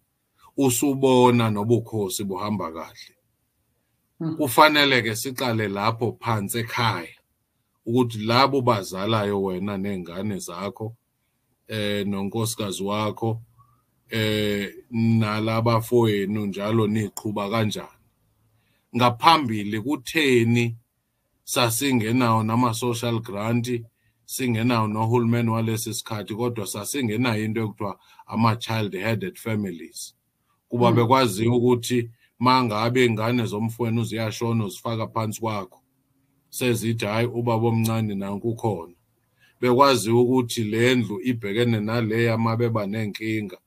usubona nobukhosi buhamba kahle. Kufanele ke siqale lapho phansi ekhaya ukuthi labo bazalayo wena nengane zakho nonkosikazi wakho nalabafowenu njalo niqhubha kanjani. Ngaphambili kutheni sasingenawo nama-social grant, singenawo nohulumeni walesi sikhathi, kodwa sasingenayo into ekuthiwa ama-child-headed families, kuba bekwaziyo ukuthi mangabe ingane zomfowenu ziyashona uzifaka phansi kwakho, sezithi hayi ubaba omncane nanku ukhona. Bekwaziyo ukuthi le ndlu ibhekene naleya mabeba nenkinga,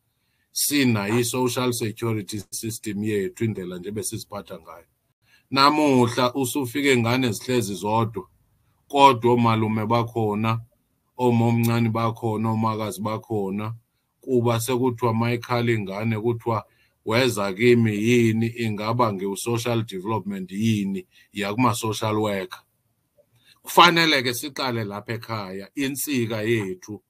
sinayo i-social security system yethu, indlela nje besiziphatha ngayo. Namuhla usufike ingane zihlezi zodwa, kodwa omalume bakhona, omomncane bakhona, omakazi bakhona, kuba sekuthiwa mayikhala ingane kuthiwa weza kimi yini, ingaba ngiwu-social development yini, yakuma-social worker. Kufanele ke siqale lapha ekhaya, insika yethu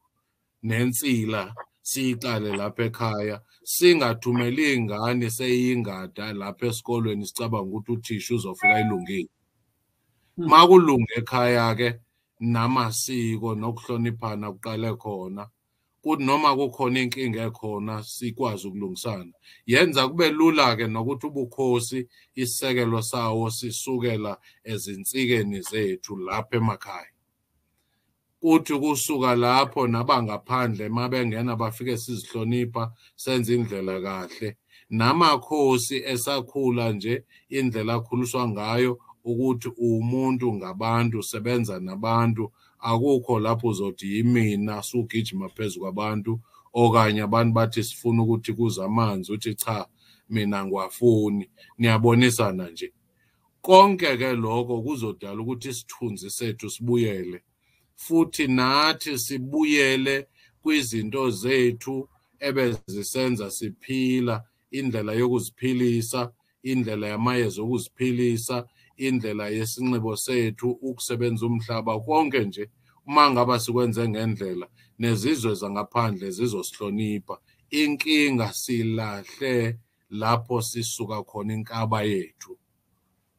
nensila siyiqale lapha ekhaya, singathumeli ingane seyingada lapha esikolweni sicabanga ukuthi uthisha uzofika ayilungile. Makulunge ekhaya ke namasiko nokuhloniphana kuqale khona, kuthi noma kukhona inkinga ekhona sikwazi ukulungisana. Yenza kube lula ke nokuthi ubukhosi isisekelo sawo sisukela ezinsikeni zethu lapha emakhaya. Kuthi kusuka lapho nabangaphandle mabengena bafike sizihlonipha, senze indlela kahle. Namakhosi esakhula nje indlela akhuliswa ngayo ukuthi umuntu ngabantu, sebenza nabantu, akukho lapho uzothi yimina sugijima phezu kwabantu, okanye abantu bathi sifuna ukuthi kuze amanzi uthi cha mina ngiwafuni. Niyabonisana nje. Konke ke lokho kuzodala ukuthi isithunzi sethu sibuyele, futhi nathi sibuyele kwizinto zethu ebezisenza siphila, indlela yokuziphilisa, indlela yamayeza okuziphilisa, indlela yesinxibo sethu, ukusebenza umhlaba, konke nje. Uma ngaba sikwenze ngendlela, nezizwe zangaphandle zizosihlonipha. Inkinga silahle lapho sisuka khona inkaba yethu.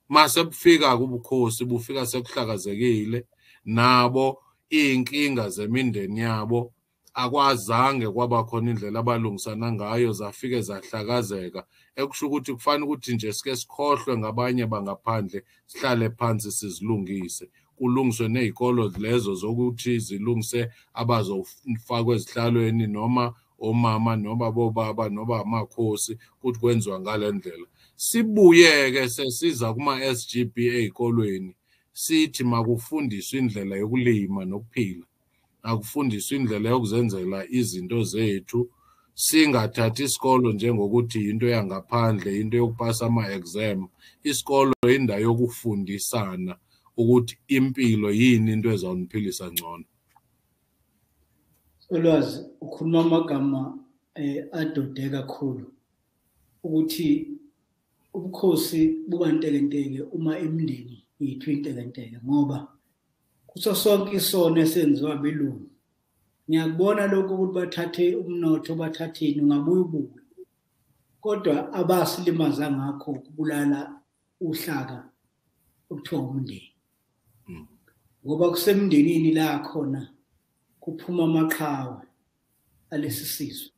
Mase bufika kubukhosi, bufika sekuhlakazekile, nabo iy'nkinga zemindeni yabo akwazange kwaba khona indlela abalungisana ngayo, zafike zahlakazeka. Ekusho ukuthi kufanele ukuthi nje sike sikhohlwe ngabanye bangaphandle, sihlale phansi sizilungise. Kulungiswe ney'kolo lezo zokuthi zilungise abazofakwa ezihlalweni, noma omama noma bobaba noma amakhosi, ukuthi kwenziwa ngale ndlela. Sibuye-ke sesiza kuma-SGB ey'kolweni, sithi makufundiswe indlela yokulima nokuphila, akufundiswe indlela yokuzenzela izinto zethu. Singathathi isikolo njengokuthi into yangaphandle, into yokupasa ama-exam. Isikolo indawo yokufundisana ukuthi impilo yini into ezawuniphilisa ngcono. Solwazi, ukhuluma amagama adode kakhulu ukuthi ubukhosi buba ntekenteke uma imindeni yethu intekenteke, ngoba kuso sonke isono esenziwa belungu. Ngiyakubona lokho ukuthi bathathe umnotho, bathatheni, ungabuye ubuke, kodwa abasilimaza ngakho kubulala uhlaka okuthiwa umndeni. ngoba kusemndenini la khona kuphuma amaqhawe alesi sizwe.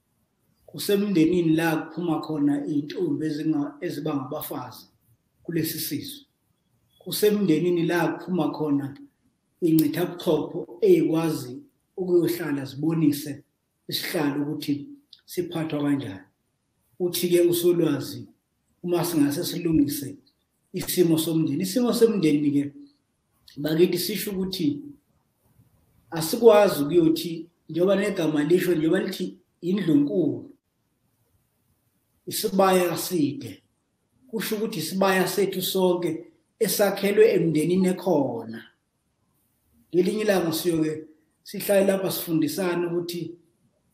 Kusemndenini la kuphuma khona intombi eziba ngabafazi kulesi sizwe. Kusemndenini la kuphuma khona incithabuchopho eyikwazi ukuyohlala zibonise isihlalo ukuthi siphathwa kanjani. Uthi-ke uSolwazi uma singase silungise isimo somndeni. Isimo somndeni-ke bakithi sisho ukuthi asikwazi ukuyothi njengoba negama lisho njengoba lithi indlu enkulu, isibaya side, kusho ukuthi isibaya sethu sonke esakhelwe emndenini ekhona. Ngelinye ilanga siyoke sihlale lapha sifundisana ukuthi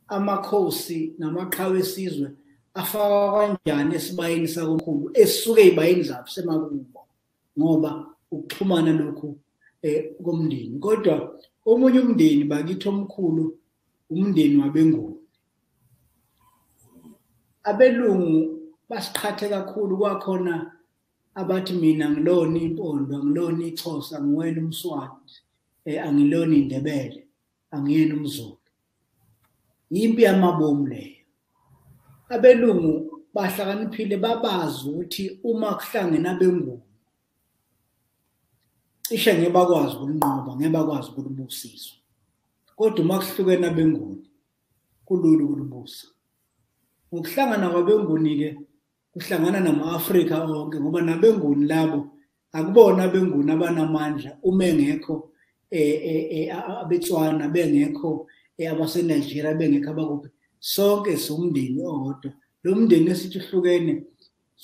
amakhosi namaqhawe esizwe afaka kanjani esibayeni sakomkhulu esisuke ezibayeni zabo semakubo, ngoba ukuxhumana lokhu komndeni. Kodwa omunye umndeni bakithi omkhulu umndeni wabeNguni. Abelungu basiqhathe kakhulu, kwakhona abathi mina ngilona impondo, angilona iXhosa, ngiwena umSwati, angilona iNdebele, angiyena umZulu. Yimpi yamabomu leyo. Abelungu bahlakaniphile babazi ukuthi uma kuhlangene abeNguni cishe ngeke bakwazi ukunqoba, ngeke bakwazi ukubusiswa. Kodwa uma kuhlukene abeNguni kulula ukubusa. Ukuhlangana kwabeNguni-ke kuhlangana nama-Afrika onke, ngoba nabeNguni labo akubona abeNguni abanamandla uma engekho abeTswana, bengekho abaseNigeria, bengekho abakuphi. Sonke somndeni owodwa. Lo mndeni esithi uhlukene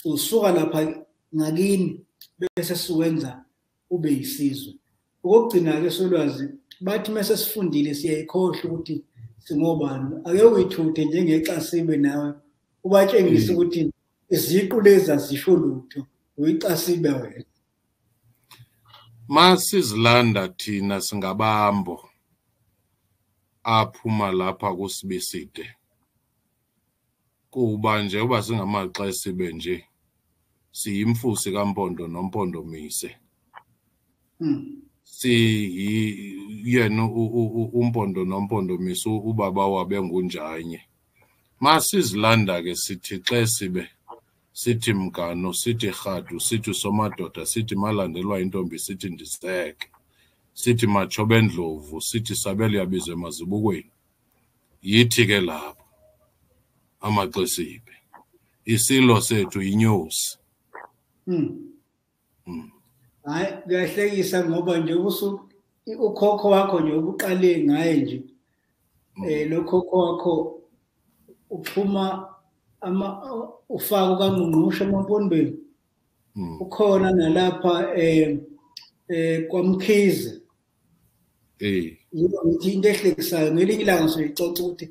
usuka lapha ngakini bese siwenza ube yisizwe. Okugcina-ke Solwazi bathi mase sifundile siyayikhohlwa ukuthi singobani. Ake uyithuthe njengexasibe nawe ubatshengise ukuthi iziqu lezi azisho lutho, uyicasibe wena. Masizilanda thina singabambo aphuma lapha kusibiside, kuba nje uba singamaxesibe nje siyimfusi kaMpondo noMpondomise. Yena uMpondo noMpondomise ubaba wabe ngunjanye. Masizilanda-ke sithi xesibe, sithi mgano, sithi rhadu, sithi uSomadoda, sithi malandelwa intombi, sithi ndiseke, sithi matshobe ndlovu, sithi sabele yabizwe emazibukweni. Yithi-ke lapho amaxesibe, isilo sethu yinyosi. Hayi, kuyahlekisa ngoba nje ukhokho wakho nje ubuqale ngaye nje lo khokho wakho uphuma ufaka kaNgqongqoshe emampondweni. Ukhona nalapha kwaMkhize. Yibo ngithi into ehlekisayo, ngelinye ilanga siyoyicoca ukuthi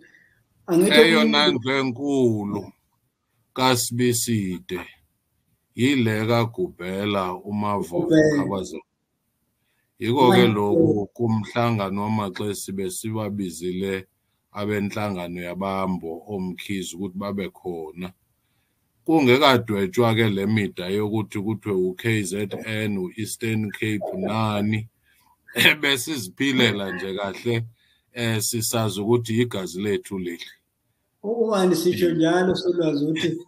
eyona ndlu enkulu kaSibiside yile kaGubhela uMavovo Khabaza. Yiko-ke lokhu kumhlangano wamaxesibe sibabizile abenhlangano yabambo omkhize ukuthi babe khona. Kungekadwetshwa-ke le mida yokuthi kuthiwe uKZN, u-Eastern Cape, nani. Besiziphilela nje kahle sisazi ukuthi igazi lethu leli. Ungani sisho njalo Solwazi ukuthi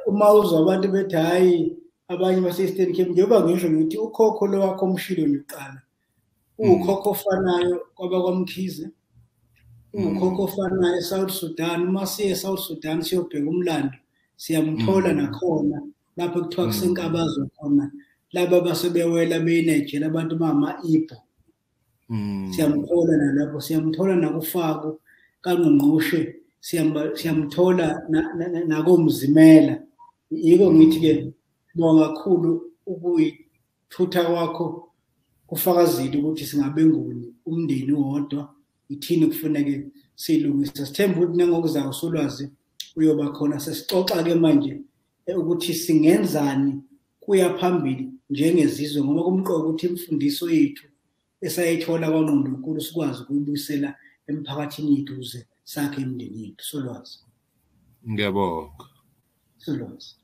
uma uzwa abantu bethi hayi abanye base-Eastern Cape, njengoba ngisho ngithi ukhokho lo wakho omshilo lokuqala ukhokho ofanayo kwabakwamkhize, ukhokho ofanayo eSouth Sudan. Uma siye eSouth Sudan siyobheka umlando siyamthola nakhona lapho kuthiwa kusenkabazwe khona laba basebewela beNigeria abantu bangama-Igbo. Siyamthola nalapho, siyamthola nakuFaku kaNgqongqoshe, siyamthola nakomzimela. Yiko ngithi-ke bonga kakhulu ukuyithutha kwakho kufakazile ukuthi singabeNguni umndeni wodwa. Ithini kufuneke siyilungise. Sithemba ukuthi nangokuzayo uSolwazi uyoba khona. Sesixoxa-ke manje ukuthi singenzani kuya phambili njengezizwe, ngoba kumqoka ukuthi imfundiso yethu esayithola kwaNgqondonkulu sikwazi ukuyibuyisela emphakathini yethu ukuze sakhe imindeni yethu. Solwazi. Ngiyabonga. Solwazi.